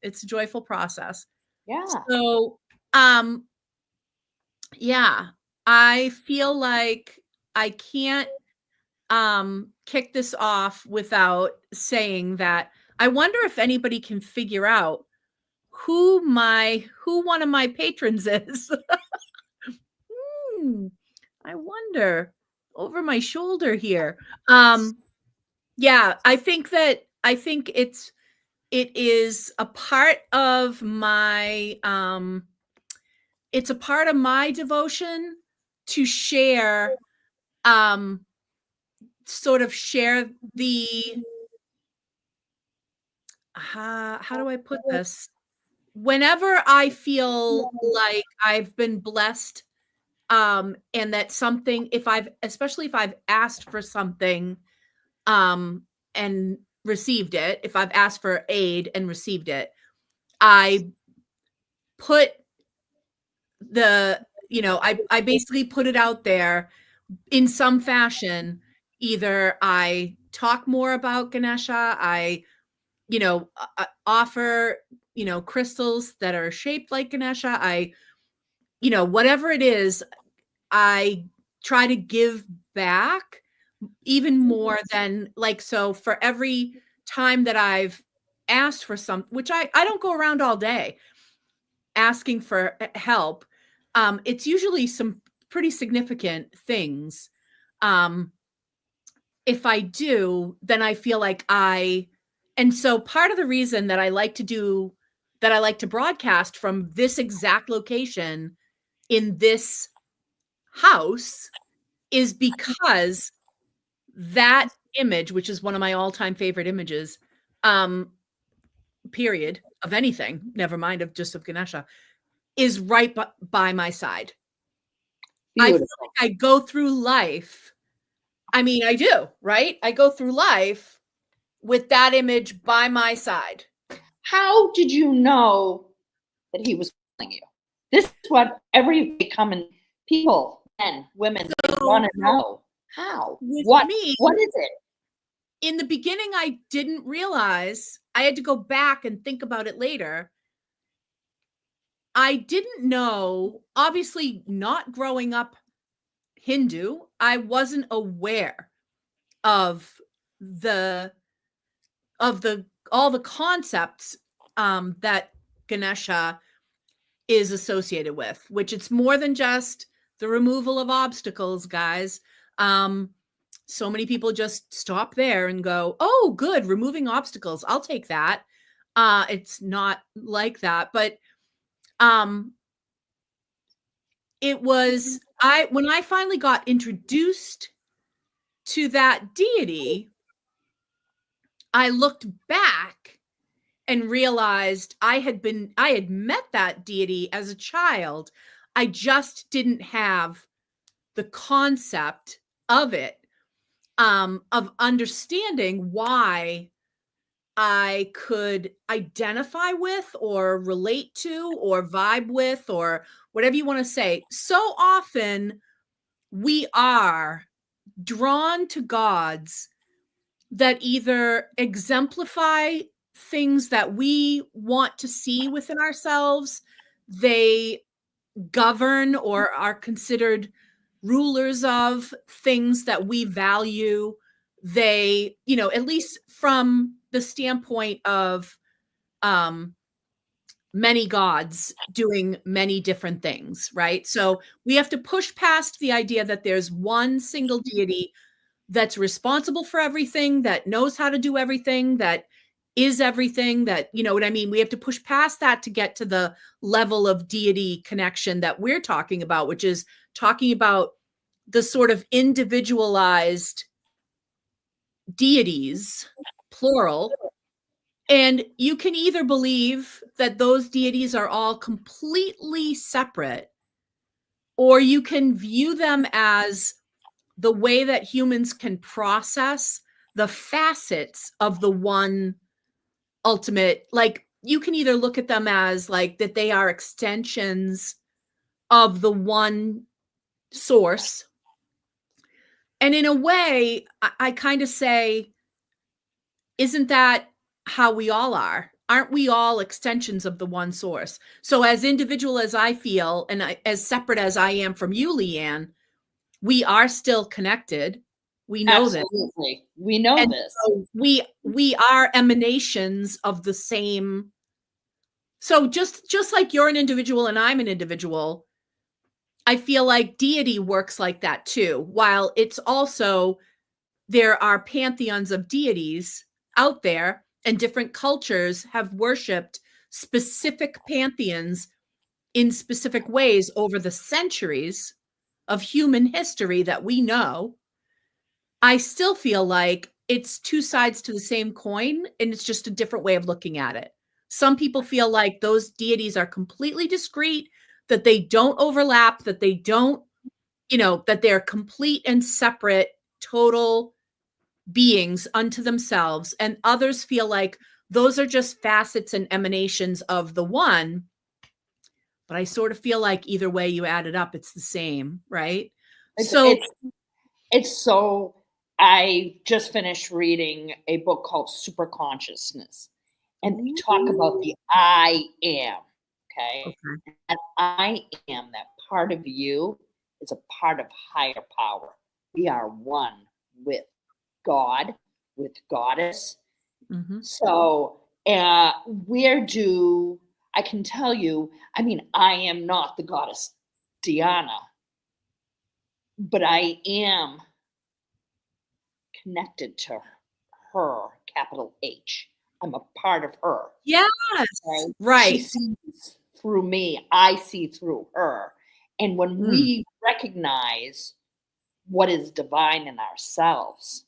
It's a joyful process. Yeah. So, yeah, I feel like I can't kick this off without saying that I wonder if anybody can figure out who one of my patrons is. I wonder over my shoulder here. Yeah, I think it is a part of my it's a part of my devotion to share sort of share the how do I put this? Whenever I feel like I've been blessed and that something, especially if I've asked for something and received it, if I've asked for aid and received it, I put I basically put it out there in some fashion. Either I talk more about Ganesha, I offer crystals that are shaped like Ganesha, I whatever it is, I try to give back even more than so for every time that I've asked for which I don't go around all day asking for help. It's usually some pretty significant things. If I do, then I feel like and so part of the reason that I like to broadcast from this exact location in this house is because that image, which is one of my all-time favorite images, period, of anything, never mind of Ganesha, is right by my side. Beautiful. I feel like I go through life. I mean, I do, right? I go through life with that image by my side. How did you know that he was calling you? This is what every common people, men, women, want to know. How? What is it? In the beginning, I didn't realize. I had to go back and think about it later. I didn't know, obviously not growing up Hindu, I wasn't aware of the concepts that Ganesha is associated with, which it's more than just the removal of obstacles, guys. So many people just stop there and go, oh, good, removing obstacles. I'll take that. It's not like that, but it was, when I finally got introduced to that deity, I looked back and realized I had met that deity as a child. I just didn't have the concept of it, of understanding why I could identify with or relate to or vibe with or whatever you want to say. So often we are drawn to gods that either exemplify things that we want to see within ourselves, they govern or are considered rulers of things that we value. They, at least from the standpoint of many gods doing many different things, right? So we have to push past the idea that there's one single deity that's responsible for everything, that knows how to do everything, that is everything, that, you know what I mean? We have to push past that to get to the level of deity connection that we're talking about, which is talking about the sort of individualized deities, plural. And you can either believe that those deities are all completely separate, or you can view them as the way that humans can process the facets of the one ultimate. Like, you can either look at them as like that they are extensions of the one source. And in a way, I kind of say, isn't that how we all are? Aren't we all extensions of the one source? So as individual as I feel, and as separate as I am from you, Leanne, we are still connected. We know Absolutely. This. We know and this. So we are emanations of the same. So just like you're an individual and I'm an individual, I feel like deity works like that too. While it's also, there are pantheons of deities out there, and different cultures have worshipped specific pantheons in specific ways over the centuries of human history that we know. I still feel like it's two sides to the same coin, and it's just a different way of looking at it. Some people feel like those deities are completely discrete, that they don't overlap, that they don't, that they're complete and separate, total beings unto themselves. And others feel like those are just facets and emanations of the one. But I sort of feel like either way you add it up, it's the same, right? It's so, I just finished reading a book called Super Consciousness, and talk about the I am. Okay. And I am, that part of you is a part of higher power. We are one with God, with Goddess. Mm-hmm. So I can tell you, I mean, I am not the goddess Diana, but I am connected to her, capital H. I'm a part of her. Yes, right. She sees through me. I see through her. And when we recognize what is divine in ourselves,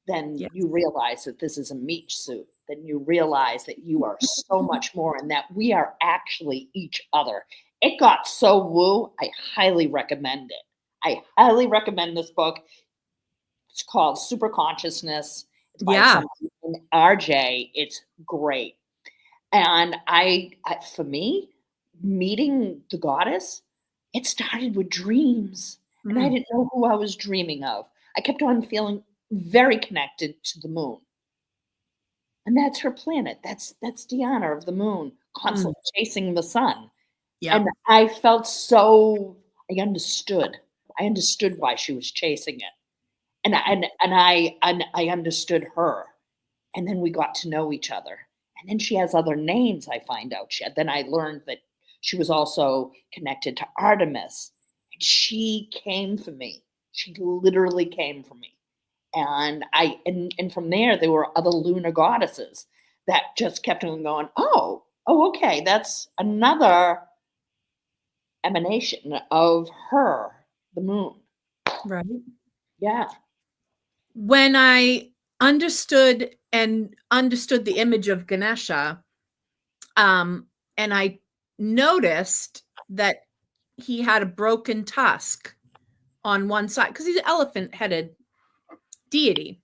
then you realize that this is a meat suit. Then you realize that you are so much more, and that we are actually each other. It got so woo. I highly recommend it. I highly recommend this book. It's called Super Consciousness. It's by somebody, RJ. It's great. And for me, meeting the goddess, it started with dreams. And I didn't know who I was dreaming of. I kept on feeling very connected to the moon. And that's her planet. That's Diana of the moon, constantly chasing the sun. Yep. And I felt so, I understood. I understood why she was chasing it. And I understood her. And then we got to know each other. And then she has other names, I find out. Then I learned that she was also connected to Artemis. And she came for me. She literally came for me. And from there were other lunar goddesses that just kept on going, oh, okay, that's another emanation of her, the moon. Right. Yeah. When I understood the image of Ganesha, and I noticed that he had a broken tusk on one side because he's an elephant-headed deity.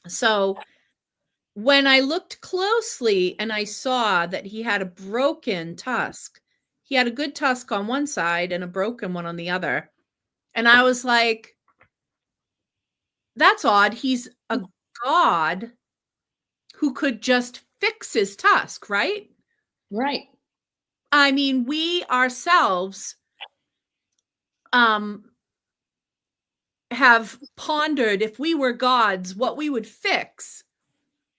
So when I looked closely and I saw that he had a broken tusk, he had a good tusk on one side and a broken one on the other. And I was like, that's odd. He's a god who could just fix his tusk, right? Right. I mean, we ourselves have pondered, if we were gods, what we would fix.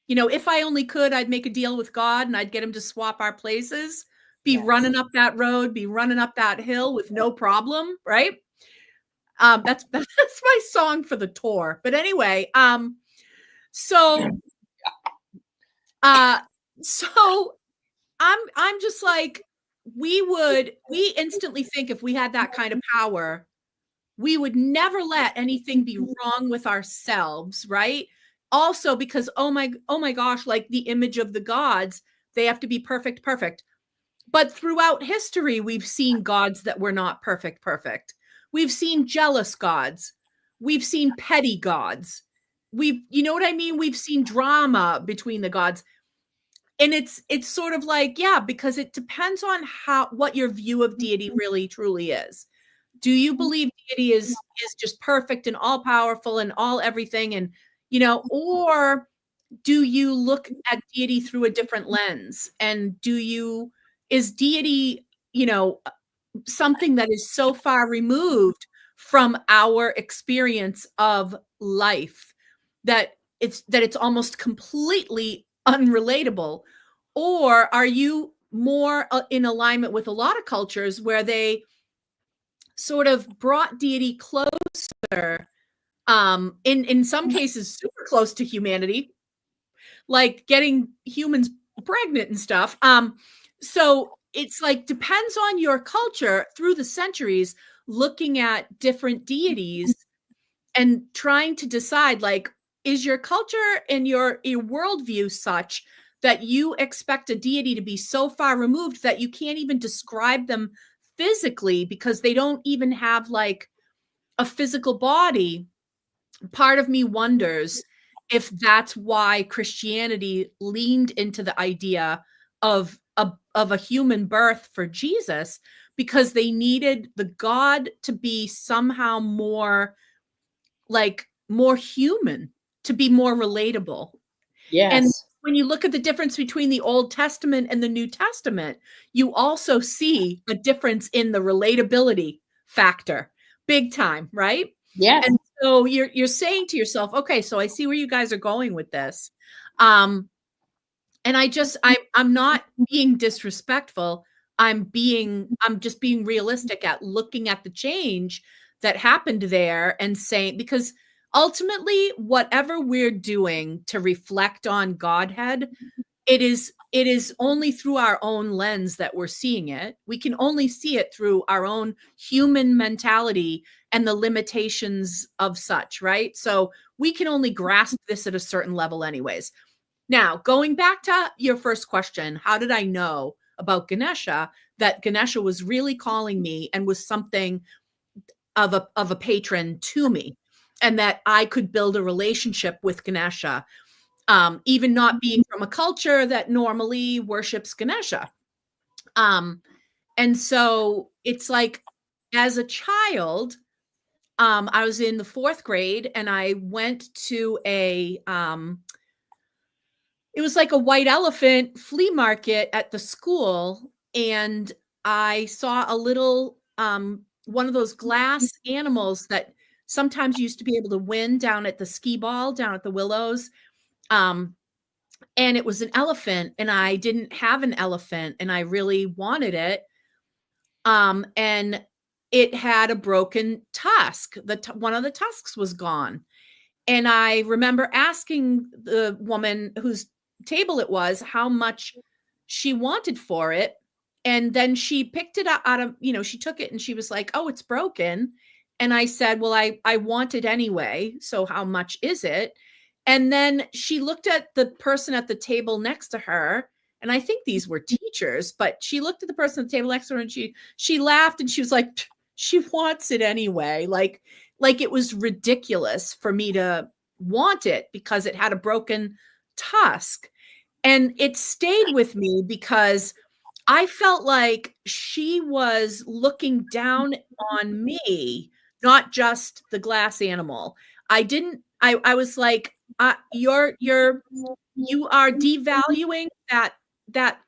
You know, if I only could, I'd make a deal with God and I'd get him to swap our places, be running up that road, be running up that hill with no problem, right? That's my song for the tour. But anyway, so I'm just like, we instantly think if we had that kind of power, we would never let anything be wrong with ourselves, right? Also because, oh my gosh, like the image of the gods, they have to be perfect. But throughout history, we've seen gods that were not perfect. We've seen jealous gods. We've seen petty gods. You know what I mean? We've seen drama between the gods. And it's sort of like, yeah, because it depends on what your view of deity really truly is. Do you believe deity is just perfect and all powerful and all everything, and or do you look at deity through a different lens? And is deity, something that is so far removed from our experience of life that it's almost completely unrelatable? Or are you more in alignment with a lot of cultures where they sort of brought deity closer, in some cases super close to humanity, like getting humans pregnant and stuff. So it's like, depends on your culture through the centuries, looking at different deities and trying to decide, like, is your culture and your worldview such that you expect a deity to be so far removed that you can't even describe them physically because they don't even have like a physical body? Part of me wonders if that's why Christianity leaned into the idea of a human birth for Jesus, because they needed the God to be somehow more human, to be more relatable. Yes. And when you look at the difference between the Old Testament and the New Testament, you also see a difference in the relatability factor, big time, right? Yes. And so you're saying to yourself, okay, so I see where you guys are going with this. And I'm not being disrespectful. I'm just being realistic at looking at the change that happened there and saying, because ultimately, whatever we're doing to reflect on Godhead, it is only through our own lens that we're seeing it. We can only see it through our own human mentality and the limitations of such, right? So we can only grasp this at a certain level anyways. Now, going back to your first question, how did I know about Ganesha, that Ganesha was really calling me and was something of a patron to me, and that I could build a relationship with Ganesha, even not being from a culture that normally worships Ganesha. And so it's like, as a child, I was in the 4th grade and I went to it was like a white elephant flea market at the school. And I saw a little, one of those glass animals that sometimes used to be able to win down at the skee ball, down at the Willows. and it was an elephant, and I didn't have an elephant, and I really wanted it. And it had a broken tusk. One of the tusks was gone. And I remember asking the woman whose table it was how much she wanted for it. And then she picked it up out of, she took it and she was like, "Oh, it's broken." And I said, "Well, I want it anyway. So how much is it?" And then she looked at the person at the table next to her. And I think these were teachers, but she looked at the person at the table next to her and she laughed and she was like, "She wants it anyway." Like it was ridiculous for me to want it because it had a broken tusk. And it stayed with me because I felt like she was looking down on me, not just the glass animal. I was like, you are devaluing that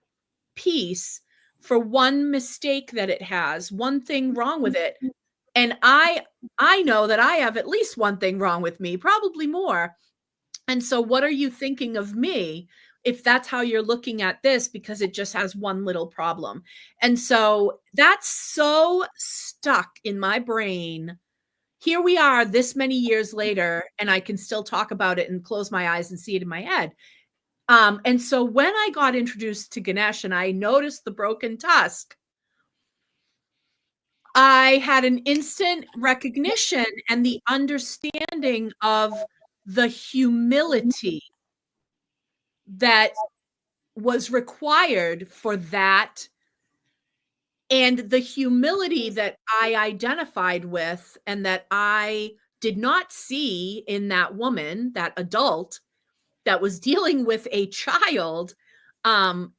piece for one mistake that it has, one thing wrong with it. And I know that I have at least one thing wrong with me, probably more. And so what are you thinking of me if that's how you're looking at this, because it just has one little problem? And so that's so stuck in my brain. Here we are this many years later, and I can still talk about it and close my eyes and see it in my head. And so when I got introduced to Ganesh and I noticed the broken tusk, I had an instant recognition and the understanding of the humility that was required for that, and the humility that I identified with and that I did not see in that woman, that adult that was dealing with a child. And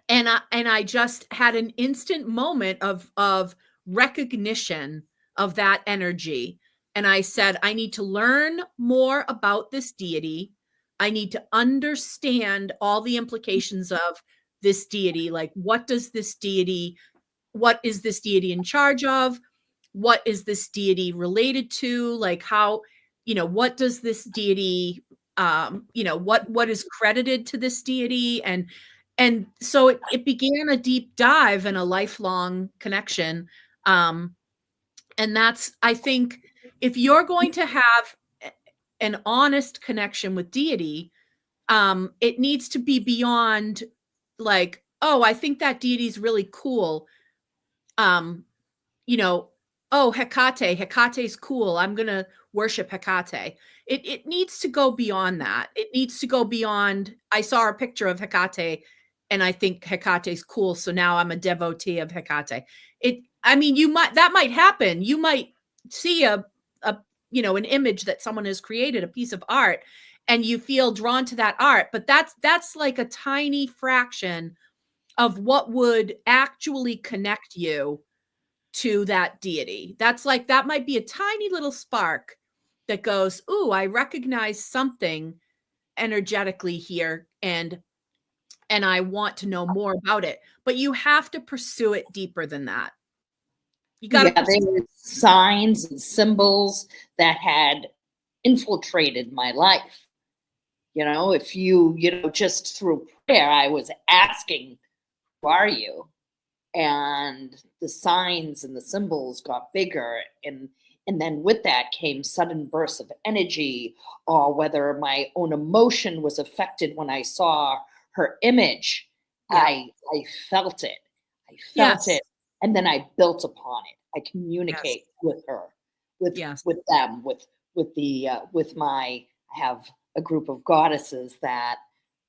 I just had an instant moment of recognition of that energy. And I said, I need to learn more about this deity. I need to understand all the implications of this deity. Like, what is this deity in charge of? What is this deity related to? Like, how, what does this deity, what is credited to this deity? And so it began a deep dive and a lifelong connection. And that's, I think, if you're going to have an honest connection with deity, it needs to be beyond like, "Oh, I think that deity is really cool. Um, oh, Hecate's cool. I'm going to worship Hecate." It needs to go beyond that. It needs to go beyond, I saw a picture of Hecate and I think Hecate's cool, so now I'm a devotee of Hecate. That might happen. You might see an image that someone has created, a piece of art, and you feel drawn to that art, but that's like a tiny fraction of what would actually connect you to that deity. That might be a tiny little spark that goes, "Ooh, I recognize something energetically here, and I want to know more about it." But you have to pursue it deeper than that. You got to there were signs and symbols that had infiltrated my life. If you just through prayer, I was asking, "Who are you?" And the signs and the symbols got bigger, and then with that came sudden bursts of energy, or whether my own emotion was affected when I saw her image. Yeah. I felt it. It, and then I built upon it. I communicate with her, with them, with my. I have a group of goddesses that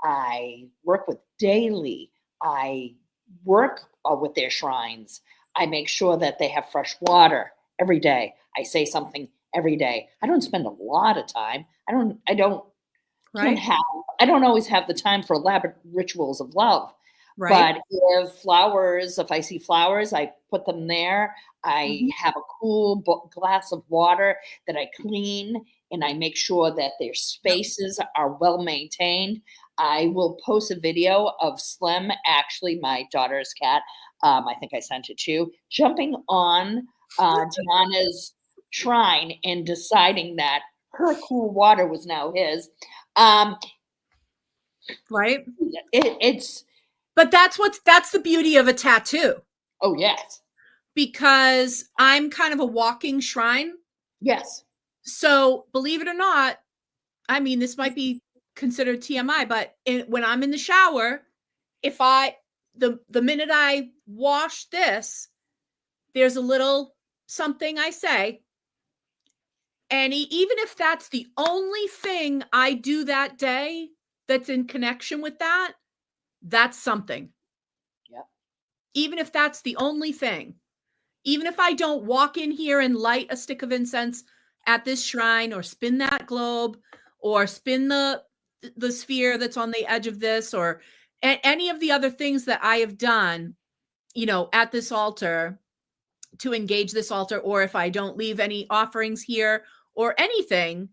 I work with daily. I work with their shrines. I make sure that they have fresh water every day. I say something every day. I don't spend a lot of time. I don't always have the time for elaborate rituals of love. Right. But if I see flowers, I put them there. I have a cool glass of water that I clean, and I make sure that their spaces are well maintained. I will post a video of Slim, actually my daughter's cat, I think I sent it to you, jumping on Gianna's shrine and deciding that her cool water was now his. Right? But that's the beauty of a tattoo. Oh, yes. Because I'm kind of a walking shrine. Yes. So believe it or not, I mean, this might be considered TMI, but when I'm in the shower, if the minute I wash this, there's a little something I say. And even if that's the only thing I do that day that's in connection with that, that's something. Yep. Even if that's the only thing. Even if I don't walk in here and light a stick of incense at this shrine, or spin that globe, or spin the sphere that's on the edge of this, or any of the other things that I have done, at this altar to engage this altar, or if I don't leave any offerings here or anything,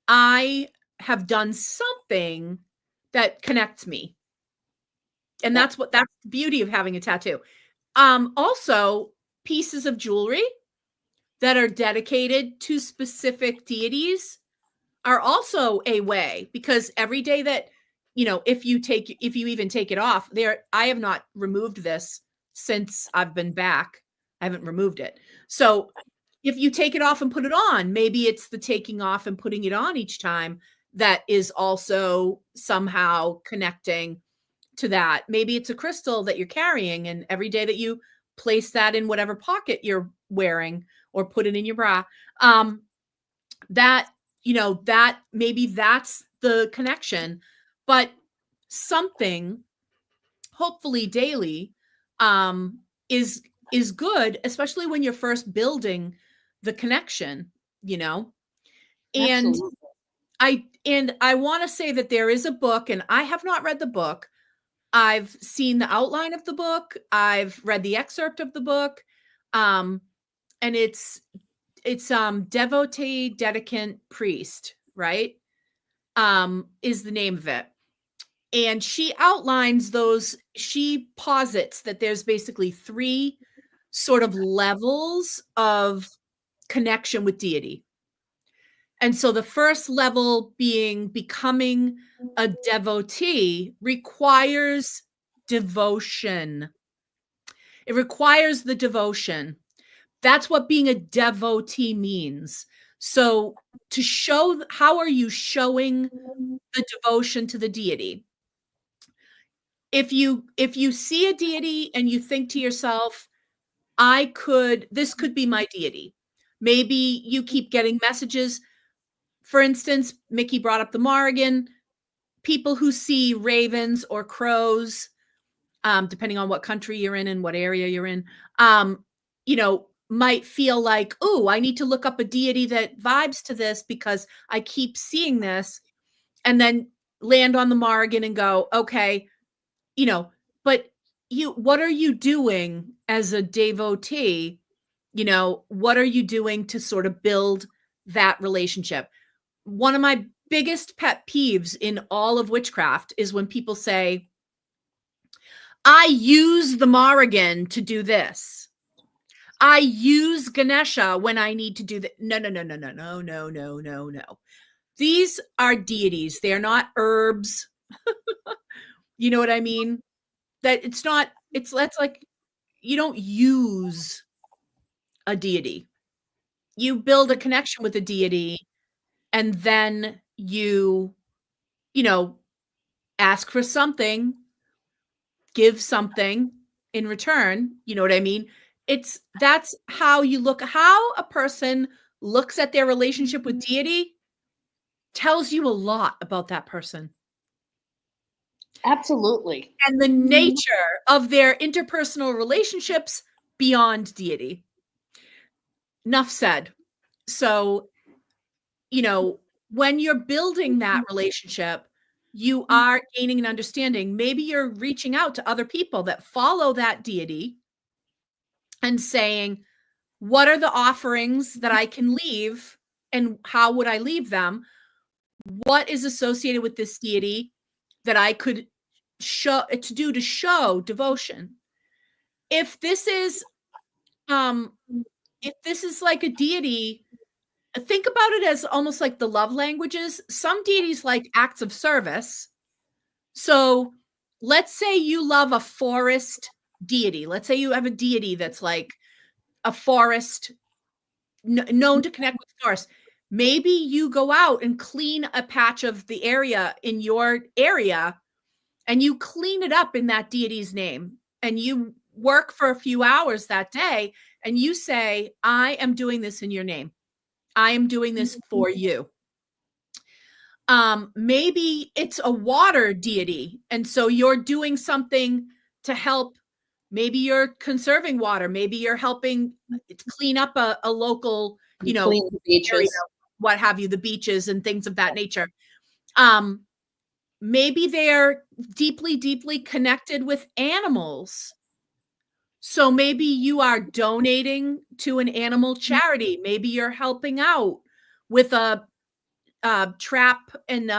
I have done something that connects me. And that's the beauty of having a tattoo. Also, pieces of jewelry that are dedicated to specific deities are also a way, because every day that, if you even take it off there, I have not removed this since I've been back. I haven't removed it. So if you take it off and put it on, maybe it's the taking off and putting it on each time that is also somehow connecting to that. Maybe it's a crystal that you're carrying, and every day that you place that in whatever pocket you're wearing or put it in your bra, that maybe that's the connection. But something, hopefully daily, is good, especially when you're first building the connection, and Absolutely. I want to say that there is a book, and I have not read the book. I've seen the outline of the book. I've read the excerpt of the book. And it's Devotee Dedicant Priest, right? Is the name of it. And she outlines she posits that there's basically 3 sort of levels of connection with deity. And so the first level being becoming a devotee requires devotion. It requires the devotion. That's what being a devotee means. So to show, how are you showing the devotion to the deity? If you see a deity and you think to yourself, this could be my deity. Maybe you keep getting messages. For instance, Mickey brought up the Morrigan. People who see ravens or crows, depending on what country you're in and what area you're in, might feel like, oh, I need to look up a deity that vibes to this because I keep seeing this, and then land on the Morrigan and go, okay, but what are you doing as a devotee? What are you doing to sort of build that relationship? One of my biggest pet peeves in all of witchcraft is when people say, I use the Morrigan to do this. I use Ganesha when I need to do that. No. These are deities. They're not herbs. You know what I mean? That's like, you don't use a deity. You build a connection with a deity, and then you ask for something, give something in return. You know what I mean? That's how a person looks at their relationship with deity tells you a lot about that person. Absolutely. And the nature of their interpersonal relationships beyond deity. Enough said. So, when you're building that relationship, you are gaining an understanding. Maybe you're reaching out to other people that follow that deity and saying, what are the offerings that I can leave, and how would I leave them? What is associated with this deity that I could show devotion? If this is like a deity, think about it as almost like the love languages. Some deities like acts of service. So let's say you love a forest deity. Let's say you have a deity that's like a forest, known to connect with forest. Maybe you go out and clean a patch of the area in your area, and you clean it up in that deity's name, and you work for a few hours that day, and you say, I am doing this in your name. I am doing this for you. Maybe it's a water deity, and so you're doing something to help. Maybe you're conserving water. Maybe you're helping clean up a local, clean the beaches, area, what have you, the beaches and things of that nature. Maybe they're deeply, deeply connected with animals. So maybe you are donating to an animal charity. Maybe you're helping out with a trap and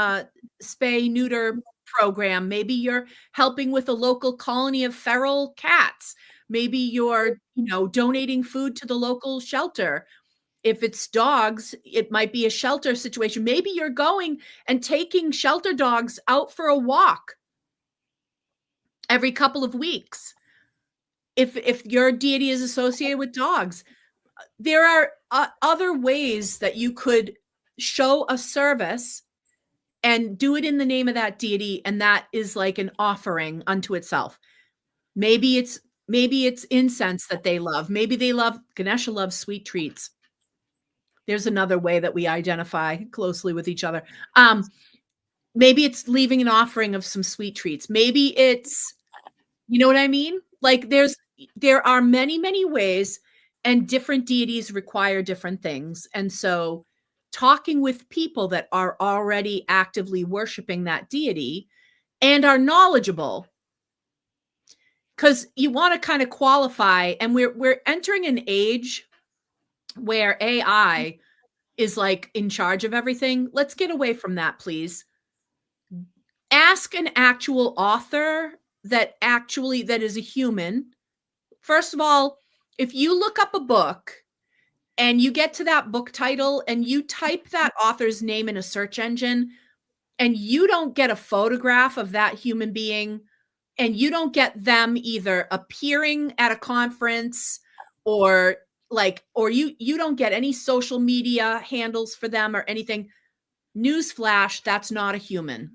spay neuter program. Maybe you're helping with a local colony of feral cats. Maybe you're, donating food to the local shelter. If it's dogs, it might be a shelter situation. Maybe you're going and taking shelter dogs out for a walk every couple of weeks. If your deity is associated with dogs, there are other ways that you could show a service and do it in the name of that deity, and that is like an offering unto itself. Maybe it's incense that they love. Maybe Ganesha loves sweet treats. There's another way that we identify closely with each other. Maybe it's leaving an offering of some sweet treats. Maybe it's, you know what I mean? Like there are many, many ways, and different deities require different things. And so talking with people that are already actively worshiping that deity and are knowledgeable, because you want to kind of qualify, and we're entering an age where AI is like in charge of everything. Let's get away from that, please. Ask an actual author that is a human. First of all, if you look up a book and you get to that book title and you type that author's name in a search engine, and you don't get a photograph of that human being, and you don't get them either appearing at a conference or you don't get any social media handles for them or anything, newsflash, that's not a human.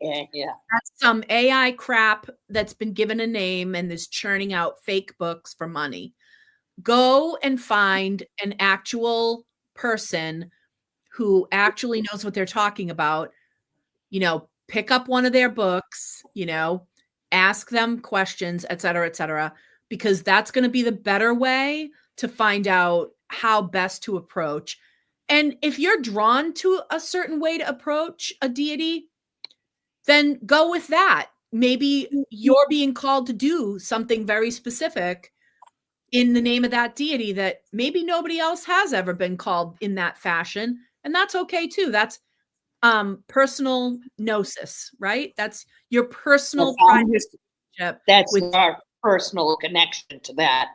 Yeah. That's some AI crap that's been given a name and is churning out fake books for money. Go and find an actual person who actually knows what they're talking about. Pick up one of their books, ask them questions, et cetera, because that's going to be the better way to find out how best to approach. And if you're drawn to a certain way to approach a deity, then go with that. Maybe you're being called to do something very specific in the name of that deity that maybe nobody else has ever been called in that fashion. And that's okay too. That's personal gnosis, right? That's your personal relationship. That's our personal connection to that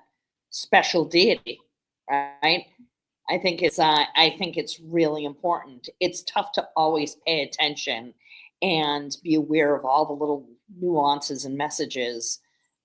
special deity, right? I think it's really important. It's tough to always pay attention and be aware of all the little nuances and messages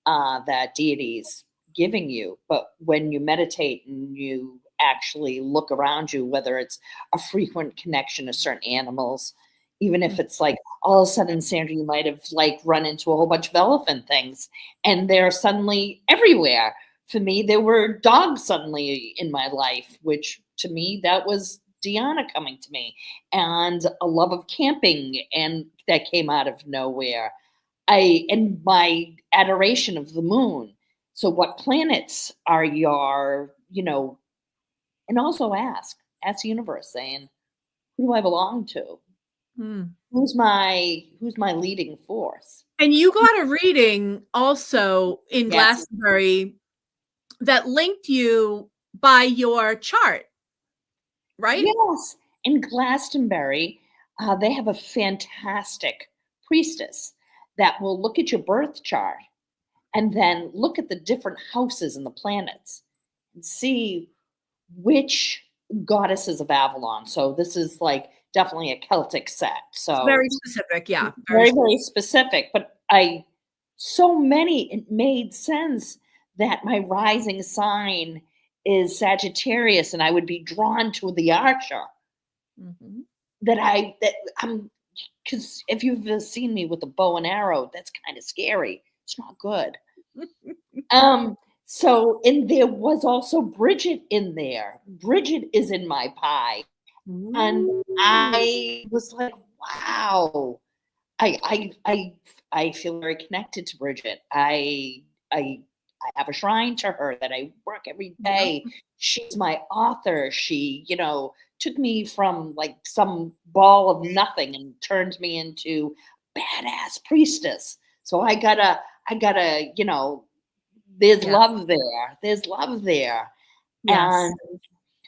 that deity's giving you. But when you meditate and you actually look around you, whether it's a frequent connection to certain animals, even if it's like all of a sudden, Sandra, you might have like run into a whole bunch of elephant things and they're suddenly everywhere. For me, there were dogs suddenly in my life, which to me, that was Deanna coming to me, and a love of camping, and that came out of nowhere. And my adoration of the moon. So what planets are your, and also ask the universe, saying, who do I belong to? Who's my leading force? And you got a reading also in Glastonbury that linked you by your chart, right? Yes. In Glastonbury, they have a fantastic priestess that will look at your birth chart and then look at the different houses and the planets and see which goddesses of Avalon. So this is like definitely a Celtic set. So it's very specific. Yeah. Very, very specific. But it made sense that my rising sign is Sagittarius and I would be drawn to the archer. Mm-hmm. Because if you've seen me with a bow and arrow, that's kind of scary. It's not good. So, and there was also Bridget in there. Bridget is in my pie. And I was like, wow. I feel very connected to Bridget. I have a shrine to her that I work every day. She's my author. She, took me from like some ball of nothing and turned me into badass priestess. So I gotta, there's love there. There's love there. Yes. And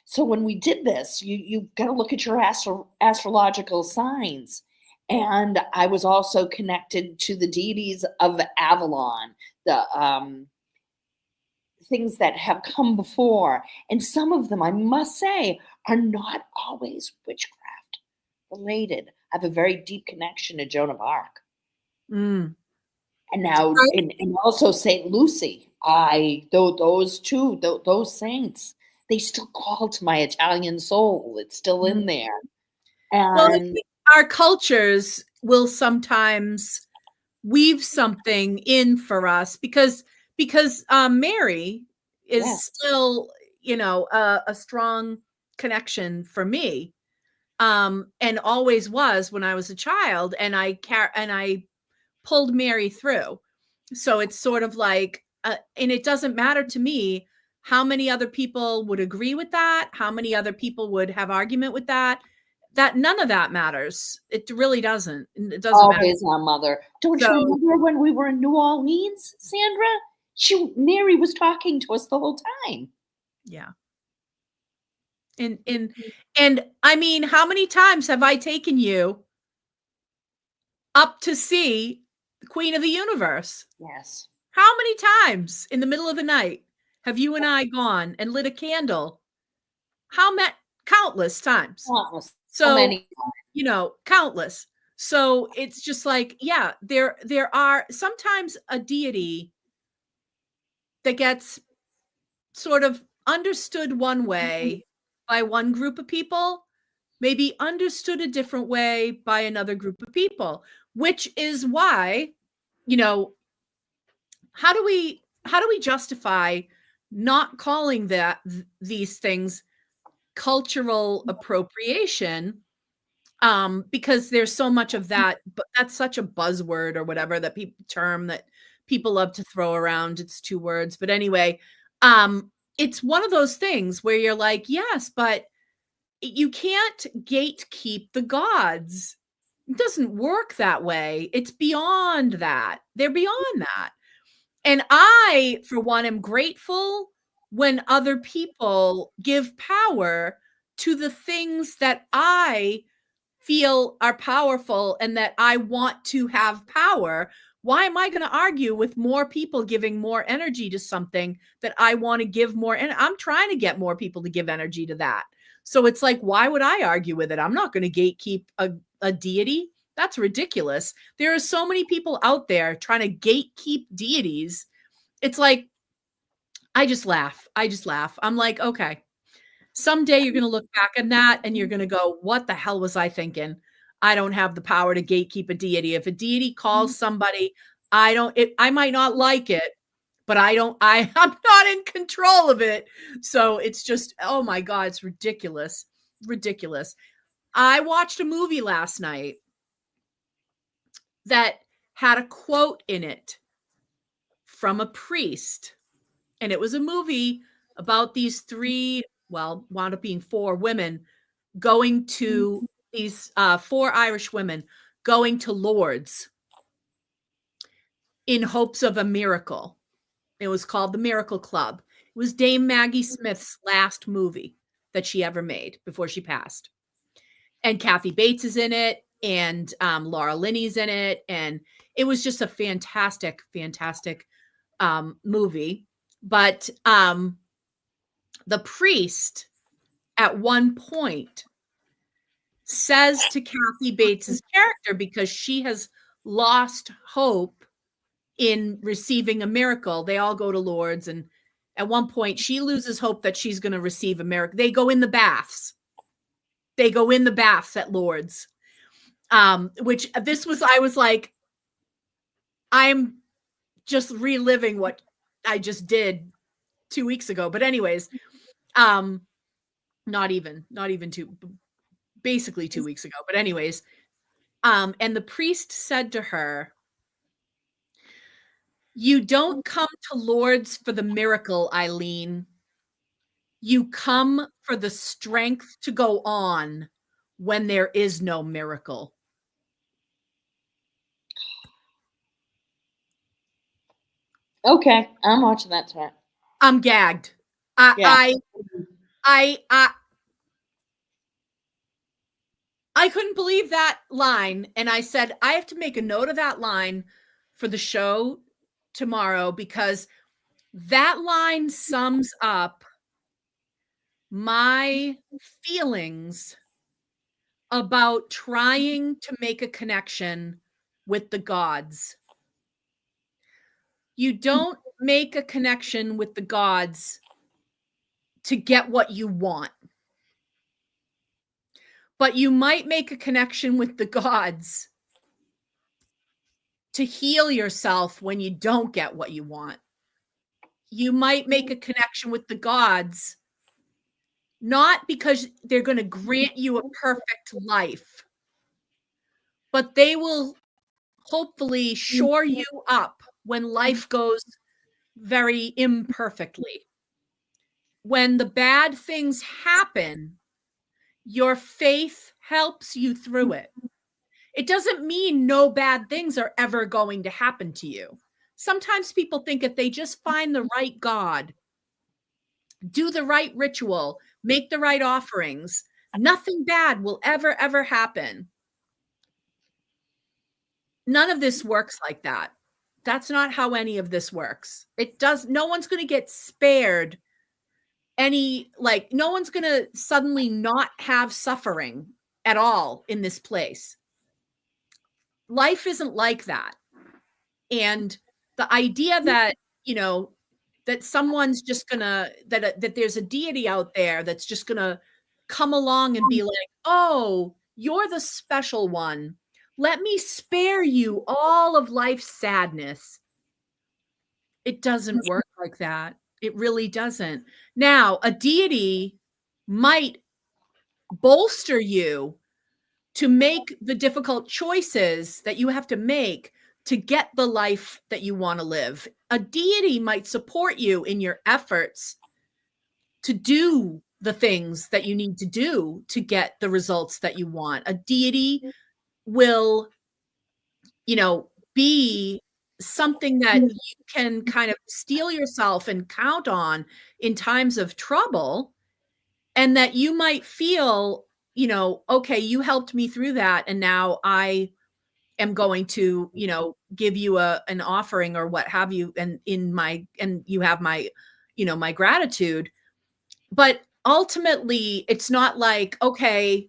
so when we did this, you got to look at your astrological signs. And I was also connected to the deities of Avalon, the things that have come before. And some of them, I must say, are not always witchcraft related. I have a very deep connection to Joan of Arc. And now, and also St. Lucy. Those saints, they still call to my Italian soul. It's still in there. And well, I think our cultures will sometimes weave something in for us because Mary is still, a strong connection for me, and always was when I was a child, and I pulled Mary through. So it's sort of like, and it doesn't matter to me how many other people would agree with that, how many other people would have argument with that. That none of that matters. It really doesn't. It doesn't always matter. Our mother. Don't you remember when we were in New Orleans, Sandra? Mary was talking to us the whole time. Yeah. And I mean, how many times have I taken you up to see the Queen of the Universe? Yes. How many times in the middle of the night have you and I gone and lit a candle? Countless times. So many times. Countless. So it's just like, yeah, there are sometimes a deity that gets sort of understood one way by one group of people, maybe understood a different way by another group of people, which is why, how do we justify not calling these things cultural appropriation, because there's so much of that, but that's such a buzzword or whatever that people love to throw around. It's two words, but anyway, it's one of those things where you're like, yes, but you can't gatekeep the gods. It doesn't work that way. It's beyond that. They're beyond that. And I, for one, am grateful when other people give power to the things that I feel are powerful and that I want to have power. Why am I going to argue with more people giving more energy to something that I want to give more? And I'm trying to get more people to give energy to that. So it's like, why would I argue with it? I'm not going to gatekeep a deity. That's ridiculous. There are so many people out there trying to gatekeep deities. It's like, I just laugh. I'm like, okay, someday you're going to look back on that and you're going to go, what the hell was I thinking? I don't have the power to gatekeep a deity. If a deity calls somebody, I might not like it, but I'm not in control of it. So it's just, oh my God, it's ridiculous. Ridiculous. I watched a movie last night that had a quote in it from a priest. And it was a movie about these wound up being 4 women going to these 4 Irish women going to Lourdes in hopes of a miracle. It was called The Miracle Club. It was Dame Maggie Smith's last movie that she ever made before she passed. And Kathy Bates is in it, and Laura Linney's in it. And it was just a fantastic, fantastic movie. But the priest at one point says to Kathy Bates's character, because she has lost hope in receiving a miracle. They all go to Lourdes, and at one point she loses hope that she's going to receive a miracle. They go in the baths. They go in the baths at Lourdes. Which this was, I was like, I'm just reliving what I just did 2 weeks ago. But anyways, not even basically 2 weeks ago. But anyways, and the priest said to her, "You don't come to Lourdes for the miracle, Eileen. You come for the strength to go on when there is no miracle." Okay, I'm watching that tonight. I'm gagged. I couldn't believe that line, and I said, I have to make a note of that line for the show tomorrow, because that line sums up my feelings about trying to make a connection with the gods. You don't make a connection with the gods to get what you want, but you might make a connection with the gods to heal yourself when you don't get what you want. You might make a connection with the gods not because they're going to grant you a perfect life, but they will hopefully shore you up when life goes very imperfectly. When the bad things happen, your faith helps you through it. It doesn't mean no bad things are ever going to happen to you. Sometimes people think if they just find the right God, do the right ritual, make the right offerings, nothing bad will ever happen. None of this works like that. That's not how any of this works. No one's going to get spared no one's going to suddenly not have suffering at all in this place. Life isn't like that. And the idea that, that someone's just gonna, that there's a deity out there that's just gonna come along and be like, oh, you're the special one. Let me spare you all of life's sadness. It doesn't work like that. It really doesn't. Now, a deity might bolster you to make the difficult choices that you have to make to get the life that you want to live. A deity might support you in your efforts to do the things that you need to do to get the results that you want. A deity will, be something that you can kind of steel yourself and count on in times of trouble, and that you might feel, okay, you helped me through that, and now I am going to, give you an offering or what have you, and you have my, my gratitude. But ultimately, it's not like, okay,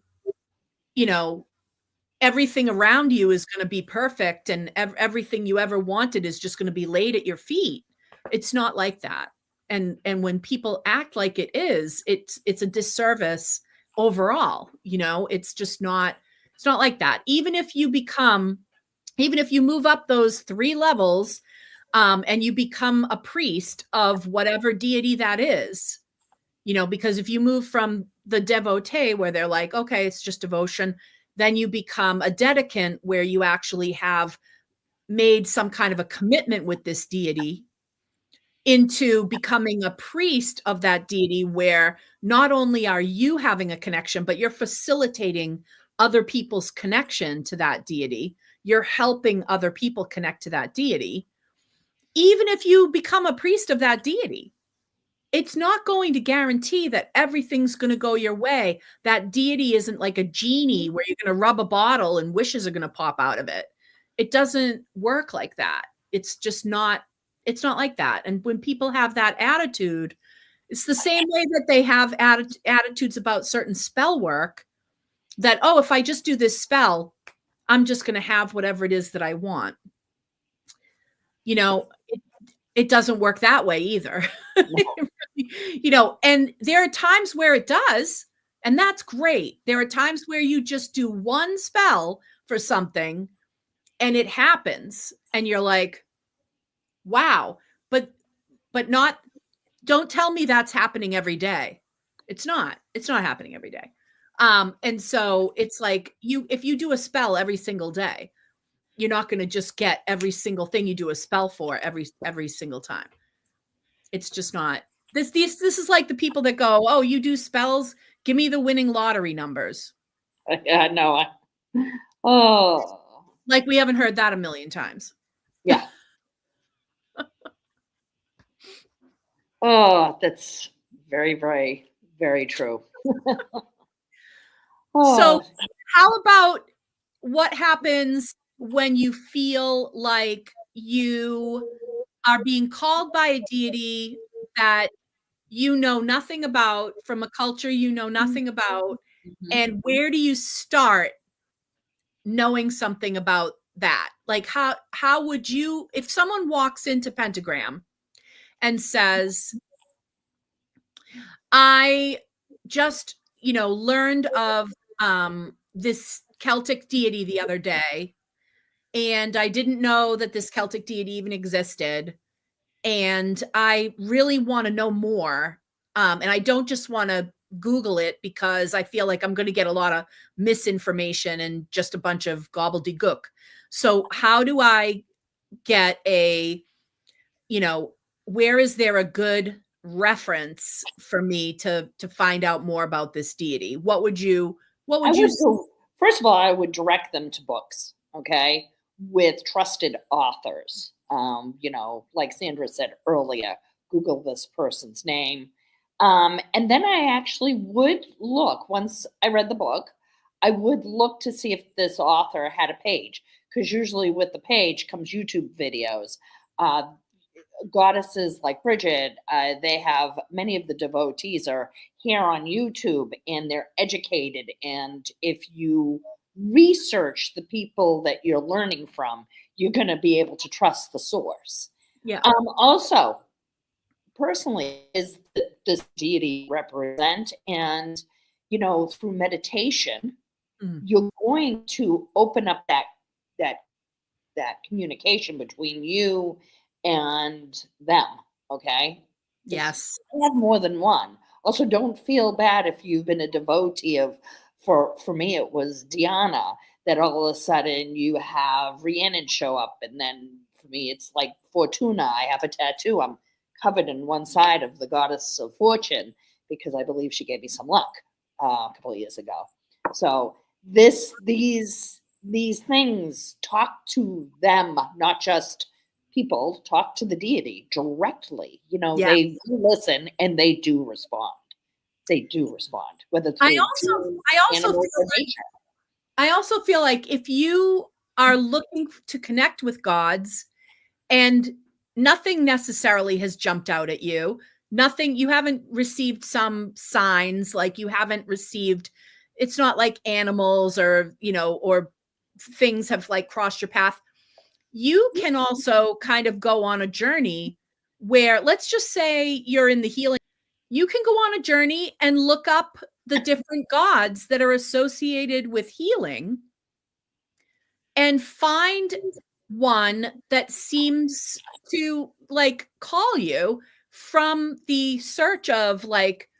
everything around you is going to be perfect and everything you ever wanted is just going to be laid at your feet. It's not like that. And when people act like it is, it's a disservice overall. It's just not, it's not like that. Even if you move up those 3 levels, and you become a priest of whatever deity that is, because if you move from the devotee where they're like, okay, it's just devotion, then you become a dedicant where you actually have made some kind of a commitment with this deity, into becoming a priest of that deity, where not only are you having a connection, but you're facilitating other people's connection to that deity. You're helping other people connect to that deity. Even if you become a priest of that deity, it's not going to guarantee that everything's going to go your way. That deity isn't like a genie where you're going to rub a bottle and wishes are going to pop out of it. It doesn't work like that. It's just not, it's not like that. And when people have that attitude, it's the same way that they have attitudes about certain spell work. that, oh, if I just do this spell, I'm just going to have whatever it is that I want. You know, it doesn't work that way either. You know, and there are times where it does, and that's great. There are times where you just do one spell for something and it happens and you're like, wow, but not, don't tell me that's happening every day. It's not happening every day. And so it's like if you do a spell every single day, you're not going to just get every single thing you do a spell for every single time. It's just not. This is like the people that go, oh, you do spells, give me the winning lottery numbers. Yeah, no. Oh. Like we haven't heard that a million times. Yeah. Oh, that's very, very, very true. Oh. So how about what happens when you feel like you are being called by a deity that you know nothing about, from a culture you know nothing about, and where do you start knowing something about that? Like how would you, if someone walks into Pentagram and says, I just, learned of this Celtic deity the other day, and I didn't know that this Celtic deity even existed, and I really want to know more. And I don't just want to Google it because I feel like I'm going to get a lot of misinformation and just a bunch of gobbledygook. So how do I get where is there a good reference for me to find out more about this deity? What would you first of all, I would direct them to books, okay, with trusted authors. Like Sandra said earlier, Google this person's name. And then I actually would look, once I read the book, I would look to see if this author had a page, because usually with the page comes YouTube videos. Goddesses like Bridget, they have, many of the devotees are here on YouTube and they're educated. And if you research the people that you're learning from, you're going to be able to trust the source. Yeah. Also, personally, is this deity represent? And, through meditation, you're going to open up that communication between you and them. Okay. Yes. I have more than one. Also, don't feel bad if you've been a devotee of, for me, it was Diana, that all of a sudden you have Rhiannon show up. And then for me, it's like Fortuna. I have a tattoo. I'm covered in one side of the goddess of fortune because I believe she gave me some luck a couple of years ago. So these things, talk to them, not just people, talk to the deity directly. They listen and they do respond. They do respond. Whether it's I also feel like if you are looking to connect with gods and nothing necessarily has jumped out at you, you haven't received some signs, like you haven't received, it's not like animals or things have like crossed your path. You can also kind of go on a journey where, let's just say you're in the healing, you can go on a journey and look up the different gods that are associated with healing and find one that seems to like call you from the search of, like,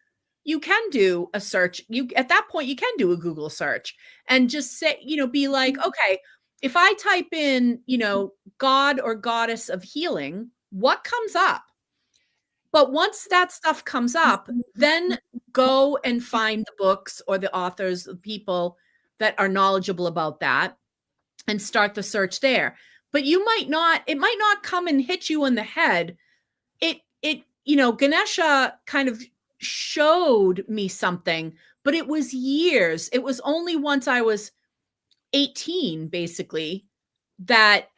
you can do a search. At that point, you can do a Google search and just say, be like, okay, if I type in, God or goddess of healing, what comes up? But once that stuff comes up, then go and find the books or the authors, the people that are knowledgeable about that, and start the search there. But it might not come and hit you in the head. Ganesha kind of showed me something, but it was years. It was only once I was 18, basically, that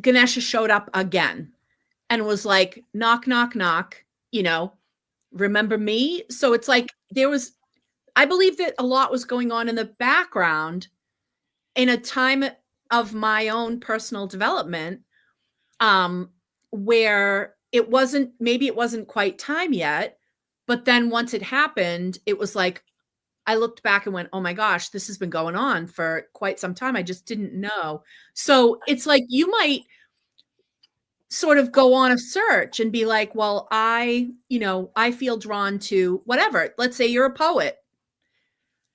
Ganesha showed up again and was like, knock, knock, knock, remember me? So it's like there was I believe that a lot was going on in the background in a time of my own personal development, where maybe it wasn't quite time yet, but then once it happened, it was like, I looked back and went, oh my gosh, this has been going on for quite some time. I just didn't know. So it's like, you might sort of go on a search and be like, well, I feel drawn to whatever. Let's say you're a poet.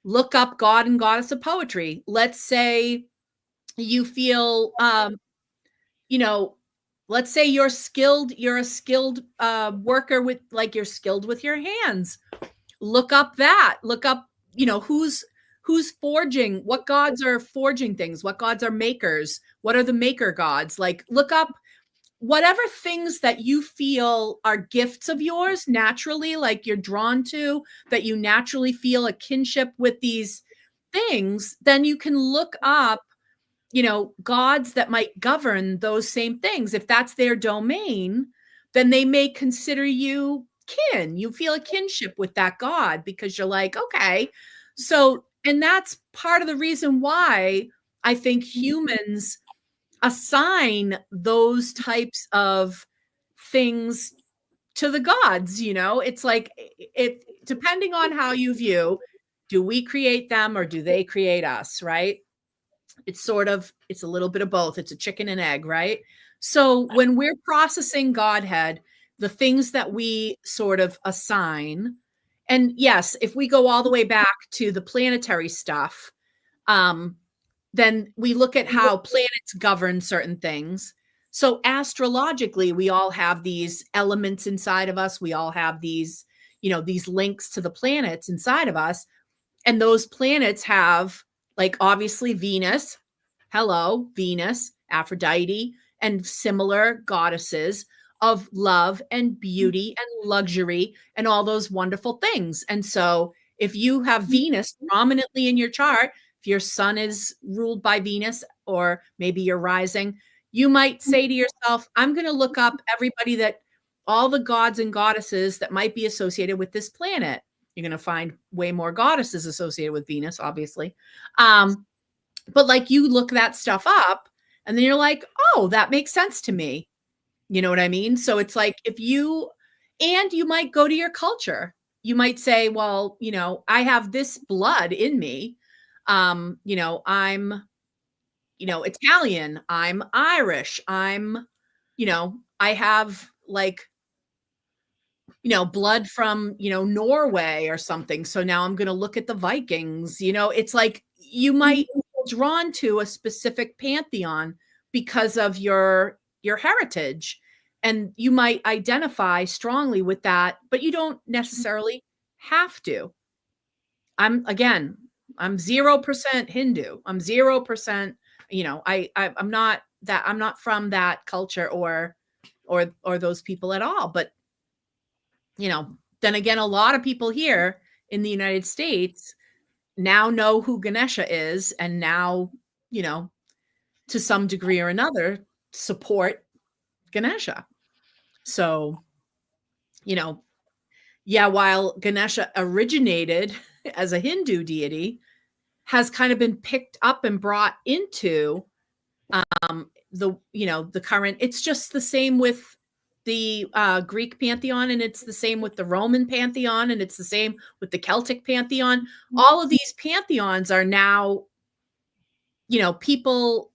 Look up God and Goddess of Poetry. Let's say you feel, let's say you're a skilled worker with, like, you're skilled with your hands. Look up who's forging, what gods are forging things, what gods are makers, what are the maker gods. Like, look up whatever things that you feel are gifts of yours naturally, like you're drawn to, that you naturally feel a kinship with these things. Then you can look up, gods that might govern those same things. If that's their domain, then they may consider you kin. You feel a kinship with that god because you're like, okay. So, and that's part of the reason why I think humans assign those types of things to the gods. It's like, it depending on how you view, do we create them or do they create us, right? It's a little bit of both. It's a chicken and egg, right? So when we're processing Godhead, the things that we sort of assign, and yes, if we go all the way back to the planetary stuff, then we look at how planets govern certain things. So astrologically, we all have these elements inside of us. We all have these links to the planets inside of us. And those planets have, like, obviously Venus, Aphrodite, and similar goddesses of love and beauty and luxury and all those wonderful things. And so if you have Venus prominently in your chart, if your sun is ruled by Venus, or maybe you're rising, you might say to yourself, I'm going to look up all the gods and goddesses that might be associated with this planet. You're going to find way more goddesses associated with Venus, obviously. But like, you look that stuff up and then you're like, oh, that makes sense to me. You know what I mean? So it's like, you might go to your culture. You might say, well, I have this blood in me. I'm, Italian, I'm Irish, I have, like, blood from, Norway or something. So now I'm going to look at the Vikings. It's like, you might be drawn to a specific pantheon because of your heritage, and you might identify strongly with that, but you don't necessarily have to. I'm 0% Hindu. I'm 0%, I'm not from that culture or those people at all. But, then again, a lot of people here in the United States now know who Ganesha is, and now, to some degree or another, support Ganesha. So, while Ganesha originated as a Hindu deity, has kind of been picked up and brought into the current. It's just the same with the Greek pantheon, and it's the same with the Roman pantheon, and it's the same with the Celtic pantheon. All of these pantheons are now, people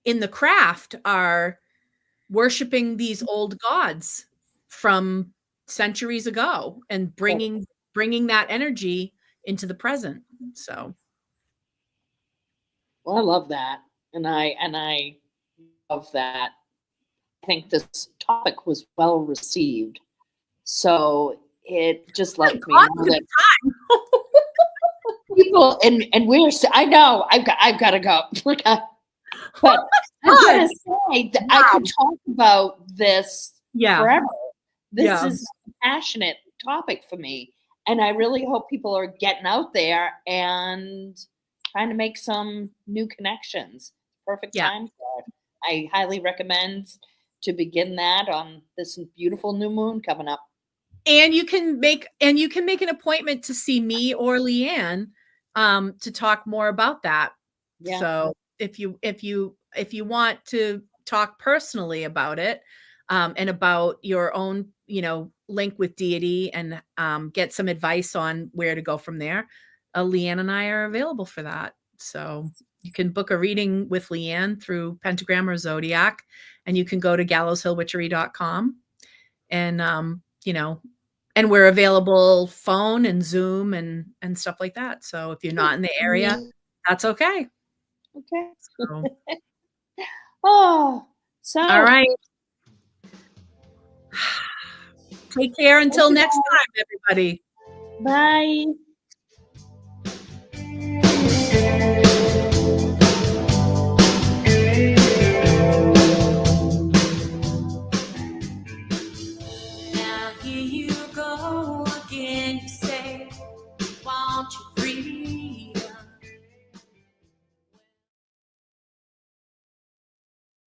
in the craft are worshiping these old gods from centuries ago and bringing that energy into the present. So, well, I love that, and I love that. I think this topic was well received, so it just let me know that people and we're. I know I've got to go. But I'm gonna say that I could talk about this forever. This is a passionate topic for me, and I really hope people are getting out there and trying to make some new connections. Perfect time for it. I highly recommend to begin that on this beautiful new moon coming up. And you can make an appointment to see me or Leanne to talk more about that. Yeah. So if you want to talk personally about it, and about your own, link with deity, and get some advice on where to go from there, Leanne and I are available for that. So you can book a reading with Leanne through Pentagram or Zodiac, and you can go to gallowshillwitchery.com, and and we're available phone and Zoom and stuff like that. So if you're not in the area, that's okay. Okay. So, oh, so all right. Take care until next time, everybody. Bye.